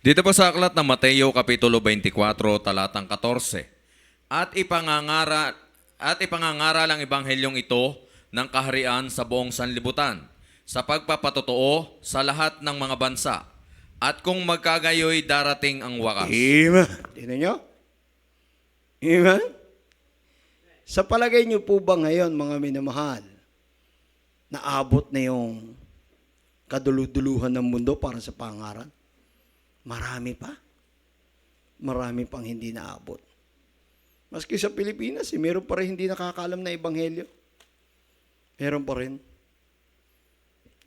Dito po sa aklat ng Mateo Kapitulo 24, talatang 14. At ipangangaral ang ebanghelyong ito ng kaharian sa buong sanlibutan, sa pagpapatotoo sa lahat ng mga bansa. At kung magkagayoy, darating ang wakas. Amen. Tingnan nyo? Amen? Sa palagay nyo po ba ngayon, mga minamahal, naabot na yung kaduluduluhan ng mundo para sa pangaral? Marami pa. Marami pang hindi naabot. Maski sa Pilipinas, meron pa rin hindi nakakaalam na ebanghelyo. Meron pa rin.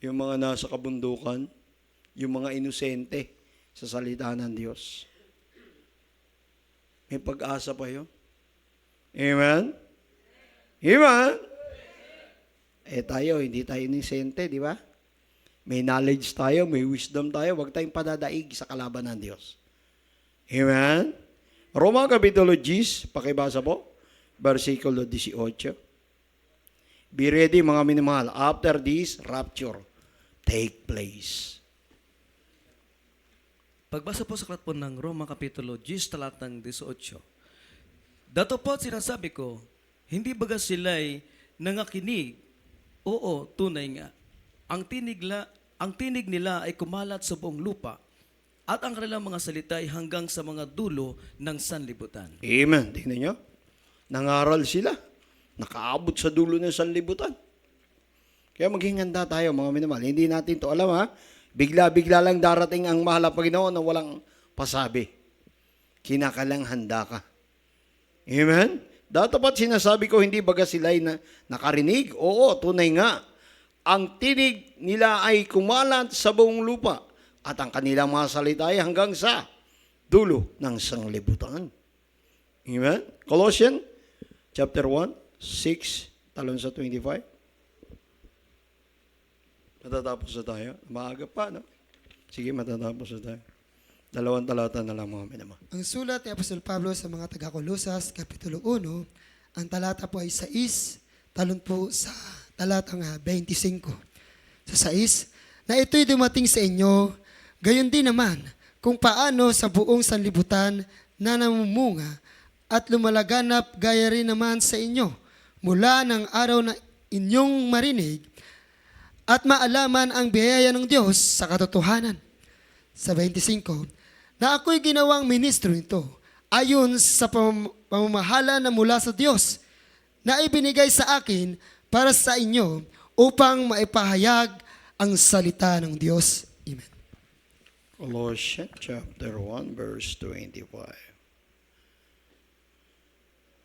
Yung mga nasa kabundukan, yung mga inosente sa salita ng Diyos. May pag-asa pa yun. Amen? Amen? Tayo, hindi tayo inosente, di ba? May knowledge tayo, may wisdom tayo, huwag tayong padadaig sa kalaban ng Diyos. Amen? Roma Kapitulo 10, pakibasa po, versikulo 18. Be ready mga minamahal, after this rapture take place. Pagbasa po sa aklat po ng Roma Kapitulo 10, talatang 18. Dato po sinasabi ko, hindi baga sila'y nangakinig? Oo, tunay nga. Ang tinig nila ay kumalat sa buong lupa at ang kanilang mga salita ay hanggang sa mga dulo ng sanlibutan. Amen. Tingnan nyo. Nangaral sila. Nakaabot sa dulo ng sanlibutan. Kaya maging handa tayo, mga minamahal. Hindi natin to alam, ha? Bigla-bigla lang darating ang mahal na Panginoon na walang pasabi. Kinakalang handa ka. Amen? Dapat sinasabi ko, hindi baga sila'y nakarinig? Oo, tunay nga. Ang tinig nila ay kumalat sa buong lupa at ang kanilang mga salita ay hanggang sa dulo ng sanglibutan. Amen? Colossians chapter 1, 6, talon sa 25. Matatapos na tayo. Maaga pa, no? Sige, matatapos na tayo. 2 talata na lang, mga minamahal. Ang sulat ni Apostol Pablo sa mga taga-Kolosas, Kapitulo 1, ang talata po ay 6, talon po sa talatang 25. Sa 6, na ito'y dumating sa inyo, gayon din naman, kung paano sa buong sanlibutan na namumunga at lumalaganap gaya rin naman sa inyo, mula ng araw na inyong marinig at maalaman ang biyaya ng Diyos sa katotohanan. Sa 25, na ako'y ginawang ministro nito, ayon sa pamamahala na mula sa Diyos, na ibinigay sa akin para sa inyo upang maipahayag ang salita ng Diyos. Amen. Colossians chapter 1, verse 25.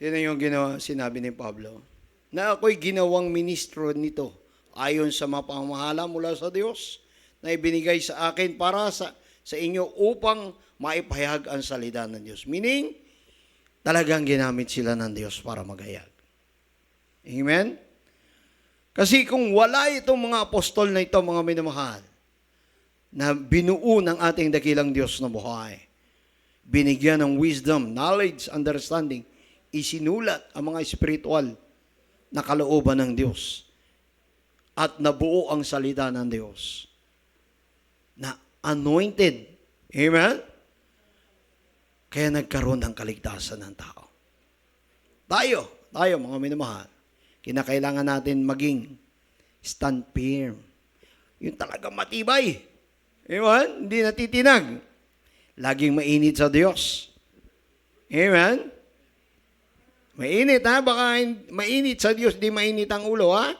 Tingnan yung sinabi ni Pablo, na ako'y ginawang ministro nito ayon sa mapamahala mula sa Diyos na ibinigay sa akin para sa inyo upang maipahayag ang salita ng Diyos. Meaning, talagang ginamit sila ng Diyos para maghayag. Amen? Kasi kung wala itong mga apostol na ito, mga minamahal, na binuo ng ating dakilang Diyos na buhay, binigyan ng wisdom, knowledge, understanding, isinulat ang mga spiritual na kalooban ng Diyos at nabuo ang salita ng Diyos na anointed. Amen? Kaya nagkaroon ng kaligtasan ng tao. Tayo mga minamahal, kinakailangan natin maging stand firm. Yung talaga matibay. Amen? Hindi natitinag. Laging mainit sa Diyos. Amen? Mainit, ha? Baka mainit sa Diyos, di mainit ang ulo, ha?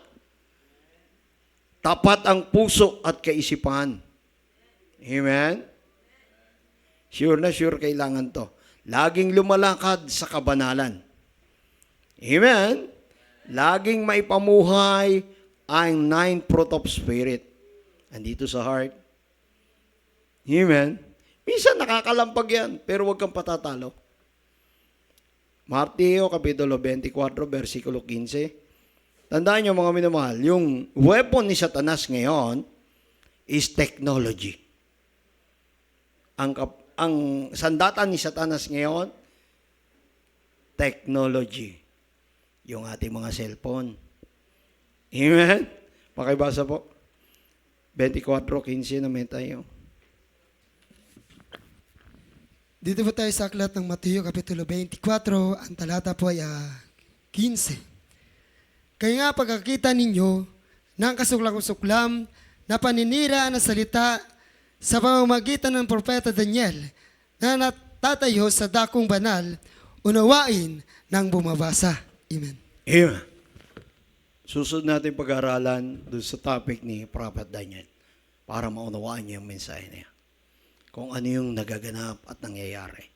Tapat ang puso at kaisipan. Amen? Sure na sure kailangan to. Laging lumalakad sa kabanalan. Amen? Laging maipamuhay ang 9 fruit of Spirit. Andito sa heart. Amen? Minsan nakakalampag yan, pero huwag kang patatalo. Mateo, Kapitulo 24, versikulo 15. Tandaan nyo mga minamahal, yung weapon ni Satanas ngayon is technology. Ang sandata ni Satanas ngayon, technology. Yung ating mga cellphone. Amen? Pakibasa po. 24:15 naman tayo. Dito po tayo sa aklat ng Mateo, Kapitulo 24, ang talata po ay 15. Kaya nga pagkakita ninyo ng kasuklam-suklam na paninira na salita sa pamamagitan ng propeta Daniel na natatayo sa dakong banal, unawain ng bumabasa. Amen. Amen. Susunod natin pag-aralan doon sa topic ni Prophet Daniel para maunawaan niyo yung mensahe niya. Kung ano yung nagaganap at nangyayari.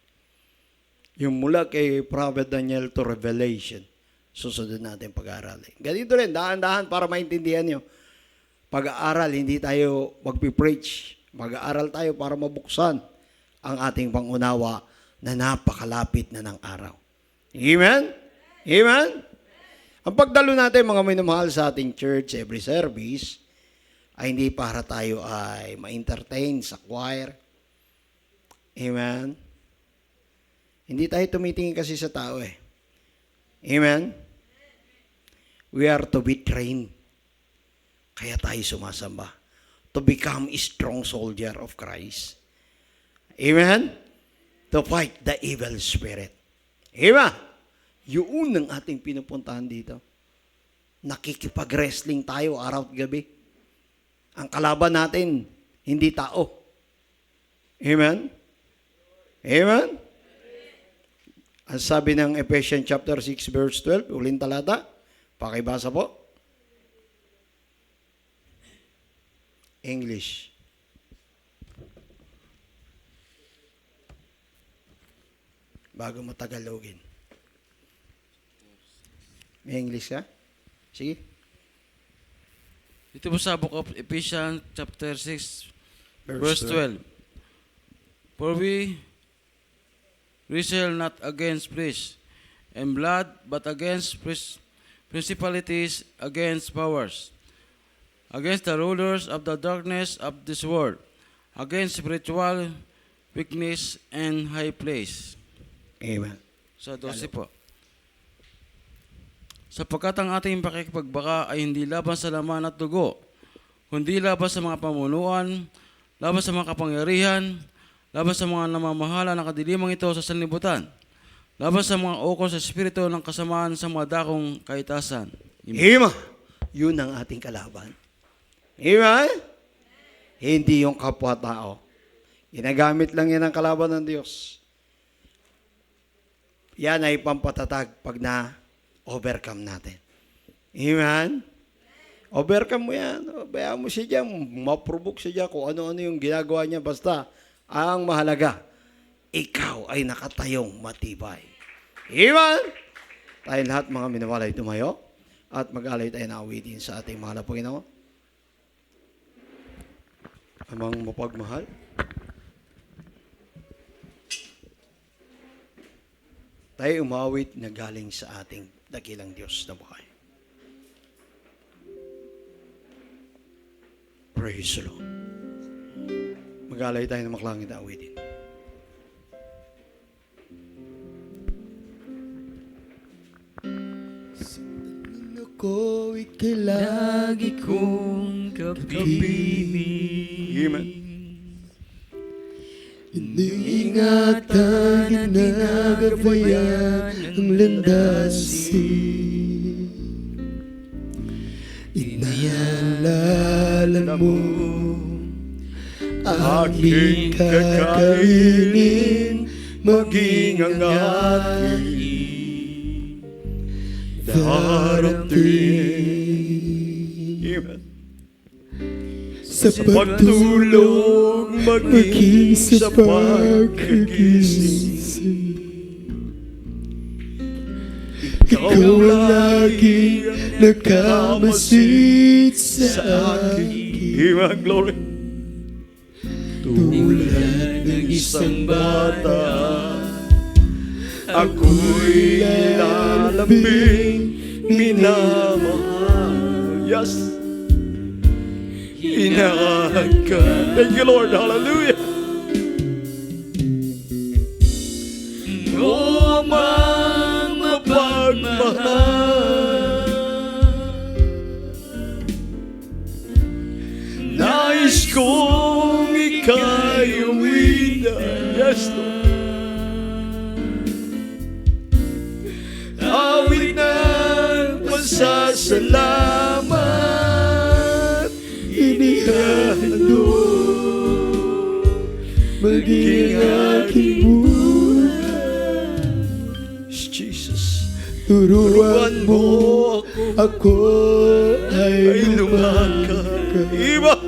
Yung mula kay Prophet Daniel to Revelation, susunod natin pag-aaralin. Ganito rin, dahan-dahan para maintindihan nyo. Pag-aaral, hindi tayo magpipreach. Mag-aaral tayo para mabuksan ang ating pangunawa na napakalapit na ng araw. Amen? Amen? Ang pagdalo natin, mga minamahal sa ating church, every service, ay hindi para tayo ay ma-entertain sa choir. Amen? Hindi tayo tumitingin kasi sa tao eh. Amen? We are to be trained. Kaya tayo sumasamba. To become a strong soldier of Christ. Amen? To fight the evil spirit. Amen? Yun ang ating pinupuntahan dito. Nakikipag-wrestling tayo araw at gabi. Ang kalaban natin, hindi tao. Amen? Amen? Ang sabi ng Ephesians chapter 6 verse 12, uling talata, pakibasa po. English. Bago mo Tagalogin. May English ka? Sige. Dito po sa Book of Ephesians chapter 6 verse 12. For we wrestle not against flesh and blood, but against principalities, against powers, against the rulers of the darkness of this world, against spiritual weakness and high place. Amen. Sa 12 po. Sapagkat ang ating pakikipagbaka ay hindi laban sa laman at dugo, kundi laban sa mga pamunuan, laban sa mga kapangyarihan, laban sa mga namamahala ng kadilimang ito sa sanlibutan, laban sa mga ukol sa espiritu ng kasamaan sa mga dakong kaitasan. Amen. Yun ang ating kalaban. Amen? Hindi yung kapwa-tao. Ginagamit lang yan ang kalaban ng Diyos. Yan ay pampatatag pag na-overcome natin. Amen? Overcome mo yan. Bayaan mo siya dyan. Maprovoke siya dyan kung ano-ano yung ginagawa niya. Basta, ang mahalaga, ikaw ay nakatayong matibay. Amen? Tayo lahat mga minawalay tumayo at mag-alay tayo na awitin sa ating mahal na Panginoon. Amang mapagmahal. Tayo umawit na galing sa ating dakilang Diyos na buhay. Praise the Lord. Mag-alay tayo na maklangit na awitin. Ko ika'y lagi kong kapiling. Amen. Iniingatan, ginagabayan ang landasin. Inaalala mo aking kakainin, maging ang aking darating. Amen. Sa pagtulog, maging sa pagkagising. Ikaw ang laging nakamasid sa akin. Amen. Glory. Tulad ng isang bata, Ako'y lalambing, minamahal. Yes. Hinahaka. Thank you, Lord. Hallelujah. O mang mapagmahal, nais kong ika'y uwinan. Yes, Lord. Awit ng pasasalamat, inihalo maging aking buhay. Jesus, turuan mo ako ay lumakad. Iba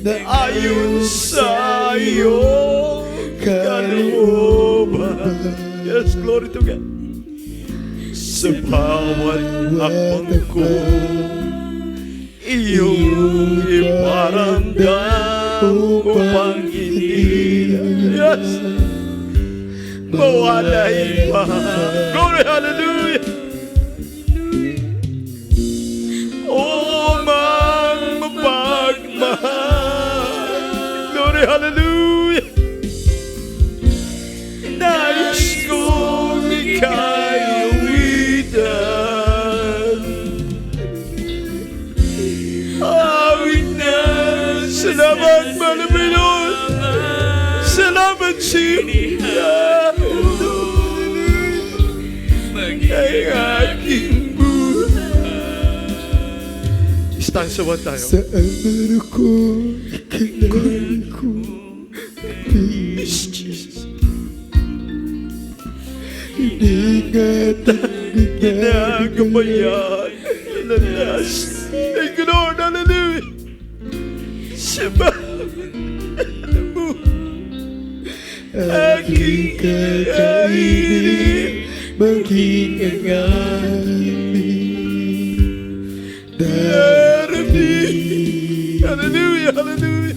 na ayon sa iyong kalooban. Yes, glory to God. Sa bawat hakbang ko, iyong iparamdam upang hindi, yes, mawalay pa. Glory, hallelujah. O mang mapagmahal, glory, hallelujah. Nais kong ika'y uwitan, awit na salamat Panginoon, salamat siya ay aking buhay. tayo, suwan tayo. Saan man ako, kailangan ko Yes, Jesus. ingatan Ginagabayan. Lalas. Thank you, Lord. Hallelujah. Saba. Alam mo, aking kakainin, maging angangin. Darating. Hallelujah. Hallelujah.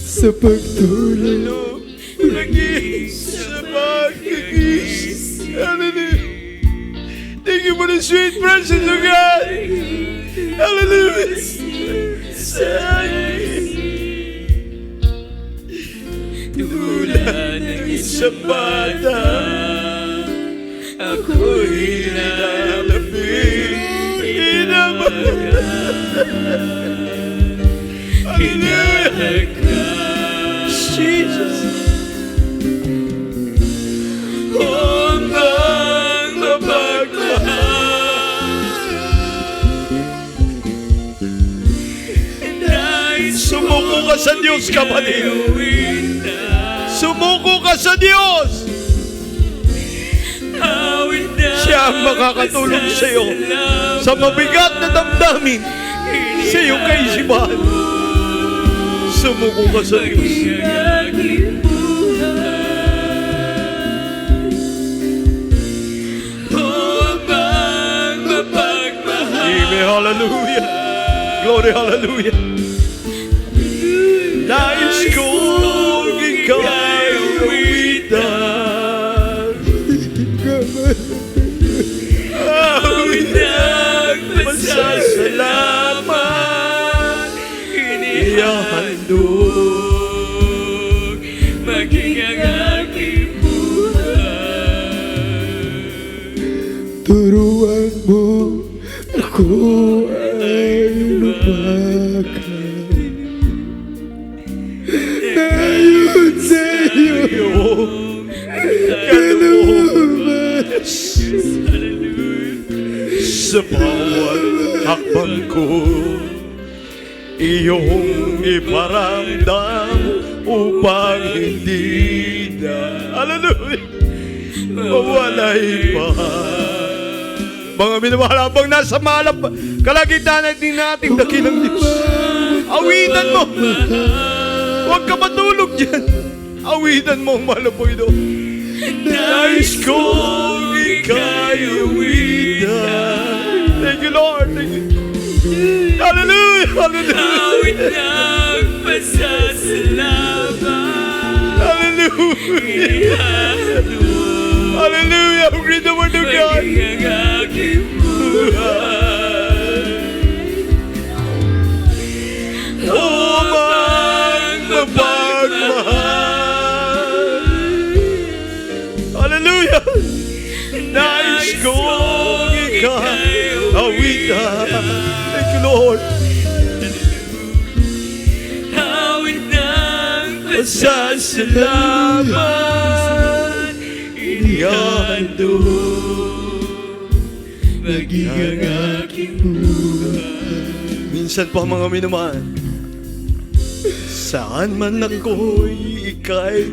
Sa pagtulong, Lagi sa pagkikis. Hallelujah. Thank you for the sweet presence of God. Hallelujah. Sa akin. Tulad ng isang bata, ako'y nilalapit. Hallelujah. Jesus. Hanggang mapagmahal. Sumuko ka sa Diyos, kapatid. Sumuko ka sa Diyos. Siya ang makakatulong sa iyo sa mabigat na damdamin sa iyong kaisipan. Sumuko ka sa Diyos. Amen. Hallelujah. Glory, hallelujah. Nais kong ika'y awitan. Awit ng pasasalamat. Inihandog maging ang aking buhay. turuan mo ako ay lumakas. Ngayon sa iyo, kalumas. Sa bawat hakbang ko, iyong iparamdam upang hindi na, hallelujah, mawalay pa. Mga minamahal, habang nasa malap kalagitnaan din nating dakilang Diyos, awitan mo. Huwag ka matulog dyan. Awitan mo ang malapoy doon. Nais kong ika'y awitan. Thank you, Lord. Thank you. Hallelujah. Hallelujah. Awit ng pasasalamat. Hallelujah. Hallelujah. Read the word of God. Maging ang aking buhay. Upang mapagmahal. Hallelujah. Nais kong ika'y awitan. Thank you, Lord. Awit ng Pasasalamat. Ihandog maging ang aking buhay. minsan pa mga minamahal, saan man ako'y ika'y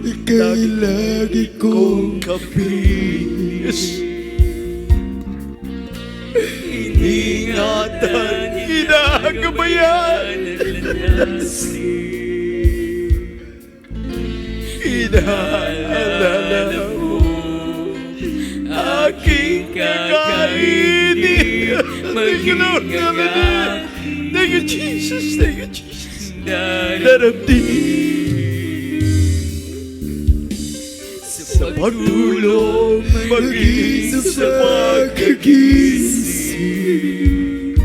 lagi kong kapit. Yes. Ingatan, inagabayan, inaalala mo aking kakainin. Thank you, Lord. Hallelujah. Thank you, Jesus. Thank you, Jesus. Daraptin sa pagtulong maging sa pagkagising.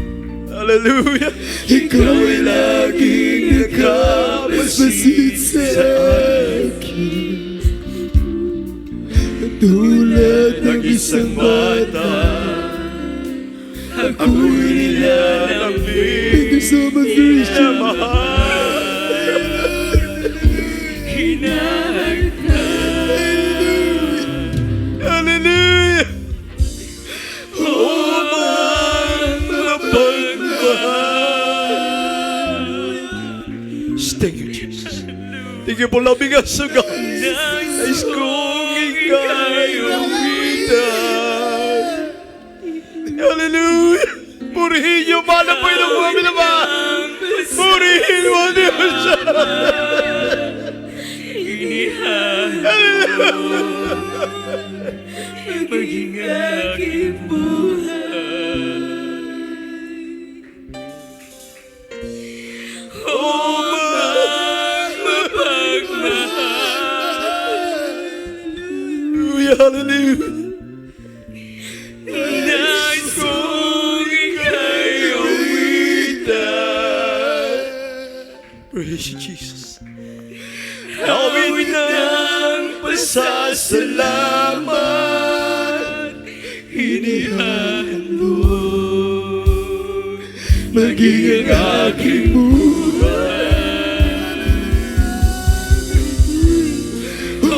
Hallelujah. ikaw ay laging nakamasid sa akin. Tulad ng isang bata, Ako'y nilalambing. thank you so much, Christian. Hallelujah. Upang mapagmahal. Thank you po labing asugan. Nais kong ika'y awitan. Hallelujah. Purihin niyo, mahal po yung mga minamahal. Purihin mo, Diyos. Maging aking buhay. O mapagmahal, Hallelujah, hallelujah. nais kong ika'y awitan. Praise you, Jesus. Awit ng pasasalamat, inihandog maging ang aking buhay. O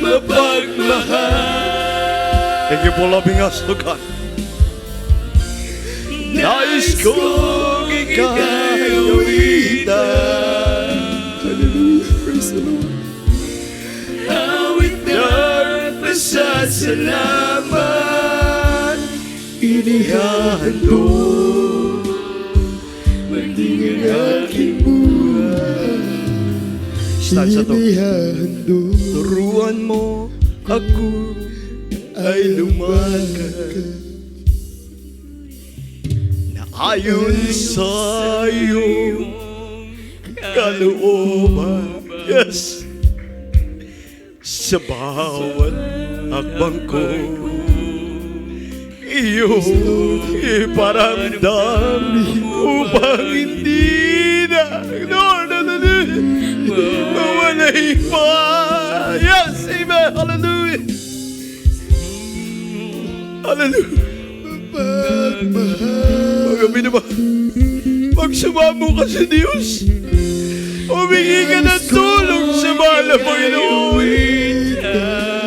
mapagmahal, Thank you po labing asugan. Nais kong ika'y awitan. Praise the Lord. awit ng pasasalamat, inihandog maging ang aking Stanza to. Turuan mo ako ay lumakad na ayon sa iyong kalooban. Yes. Sa bawat hakbang ko, iyong iparamdam upang hindi na, Lord, mawalay pa. Yes, amen, hallelujah. Hallelujah. Mga minamahal, magsumamo ka sa Diyos. Humingi ka ng tulong sa mahal na Panginoon.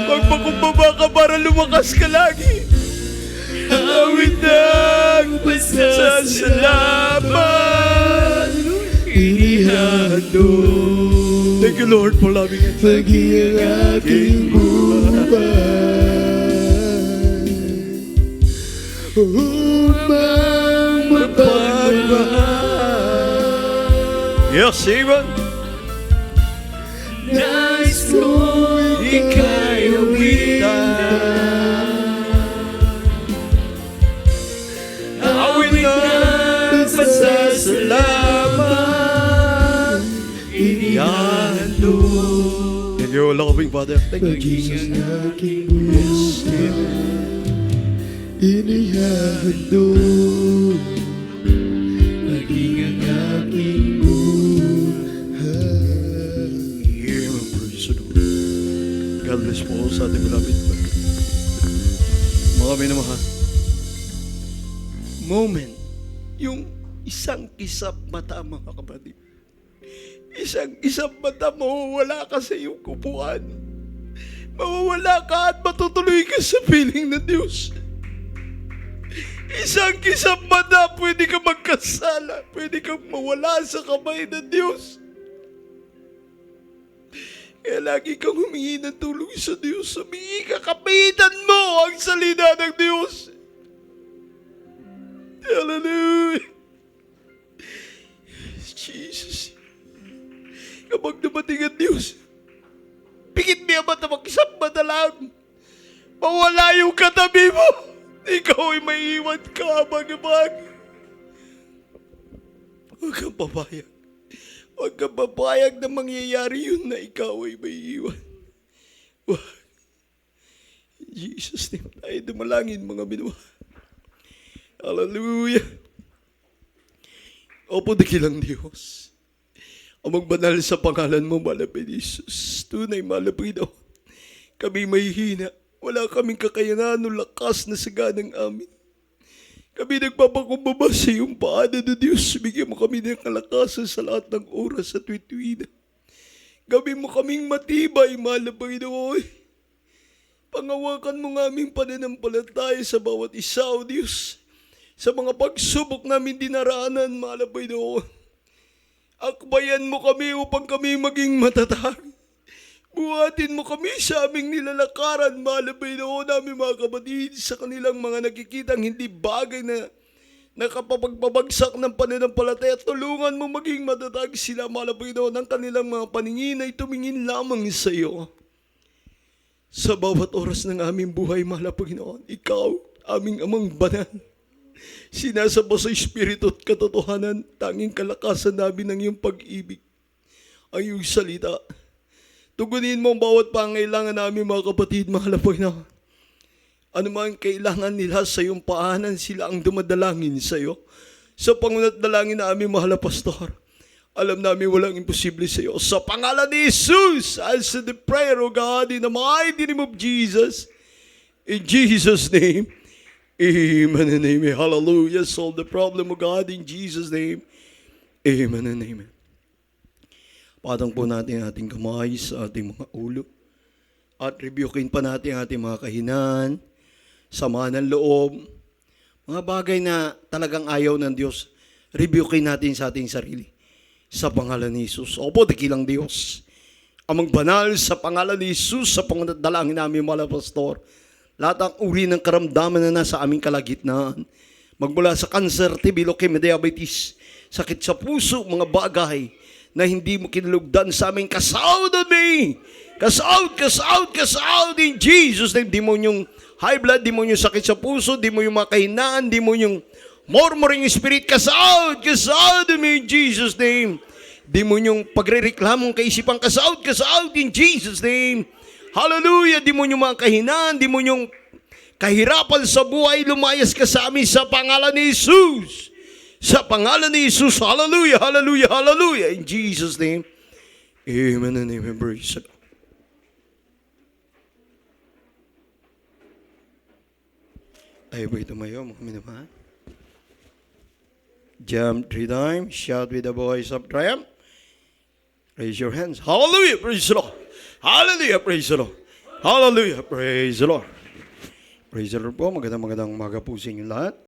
Magpakumbaba ka para lumakas ka lagi. Awit ng pasasalamat, inihandog. Thank you, Lord, for loving us. maging ang aking upang mapagmahal. Yes, amen. Nais kong ika'y awitan. Awit ng pasasalamat, inihandog Thank you, loving Father. Thank you, Jesus. maging ang aking buhay. Inihandog maging ang aking buhay. Amen. Praise the Lord. God bless po sa ating beloved. Mga minamahal, moment, yung isang kisap mata, mga kapatid. Isang kisap mata, mawawala ka sa iyong kupuan. Mawawala ka at matutuloy ka sa piling ng Diyos. Isang kisap mata, pwede ka magkasala. Pwede kang mawala sa kamay ng Diyos. Kaya lagi kang humingi ng tulong sa Diyos. Humingi ka, kapitan mo ang salita ng Diyos. Hallelujah. Jesus. Kapag dumating ang Diyos, pikit mo ang mata, mag-isang mata lang. Mawala yung katabi mo. Ikaw ay maiiwan ka, magabag. Huwag kang papayag. Huwag kang papayag na mangyayari yun na ikaw ay maiiwan. Wag. In Jesus' name tayo dumalangin, mga minamahal. Hallelujah. Opo, dakilang Diyos. Amang banal sa pangalan mo, malapit Jesus. Tunay, malapit daw. Kami may hina. Wala kaming kakayanan o lakas na saganang amin. Kami nagpapakumbaba sa iyong paanan na Diyos. Bigyan mo kami ng kalakasan sa lahat ng oras at tuwi-tuwi na. Gawin mo kaming matibay, mahal na Panginoon. Pangawakan mo ng aming pananampalataya sa bawat isa, O Diyos. Sa mga pagsubok namin dinaraanan, mahal na Panginoon. Akbayan mo kami upang kami maging matatag. Buhatin mo kami sa aming nilalakaran, mahal na Panginoon namin mga kapatid, sa kanilang mga nakikitang hindi bagay na nakapapagpabagsak ng pananampalataya. Tulungan mo maging matatag sila, mahal na Panginoon, ang kanilang mga paningin ay tumingin lamang sa iyo. Sa bawat oras ng aming buhay, mahal na Panginoon, ikaw, aming amang banal, sinasamba sa Espiritu at katotohanan, tanging kalakasan namin ng iyong pag-ibig, ang iyong salita. Tugunin mo ang bawat pangailangan namin mga kapatid, mahal na Panginoon. Ano man kailangan nila sa iyong paanan, sila ang dumadalangin sa iyo. Sa pangunat dalangin na aming mahal na pastor, alam namin walang imposible sa iyo. Sa pangalan ni Jesus, answer the prayer, O God, in the mighty name of Jesus. In Jesus' name, amen and amen. Hallelujah. Solve the problem, O God, in Jesus' name. Amen and amen. Patang po natin ating kamay sa ating mga ulo. At rebukein pa natin ating mga kahinaan, sama ng loob, mga bagay na talagang ayaw ng Diyos, rebukein natin sa ating sarili. Sa pangalan ni Jesus. Opo, dakilang Diyos. Amang banal sa pangalan ni Jesus, sa pangunat dalangin namin mga pastor, lahat ang uri ng karamdaman na nasa aming kalagitnaan, magmula sa cancer, TB, leukemia, diabetes, sakit sa puso, mga bagay na hindi mo kinalugdan sa amin, cast-out on me! Cast-out, cast-out, cast-out in Jesus' name. Di mo yung high blood, di mo yung sakit sa puso, di mo yung mga kahinaan, di mo yung murmuring spirit, cast-out, cast-out on me in Jesus' name. Di mo yung pagre-reklamong kaisipan, cast-out, cast-out in Jesus' name. Hallelujah! Di mo yung mga kahinaan, di mo yung kahirapan sa buhay, lumayas ka sa amin sa pangalan ni Jesus. Sa pangalan ni Jesus, hallelujah, hallelujah, hallelujah. In Jesus' name, amen and amen. Praise the Lord. Ay, boy, tumayo, mga minamahal. Jump 3 times, shout with the voice of triumph. Raise your hands. Hallelujah, praise the Lord. Hallelujah, praise the Lord. Hallelujah, praise the Lord. Praise the Lord po. Magandang umaga po sa inyo lahat.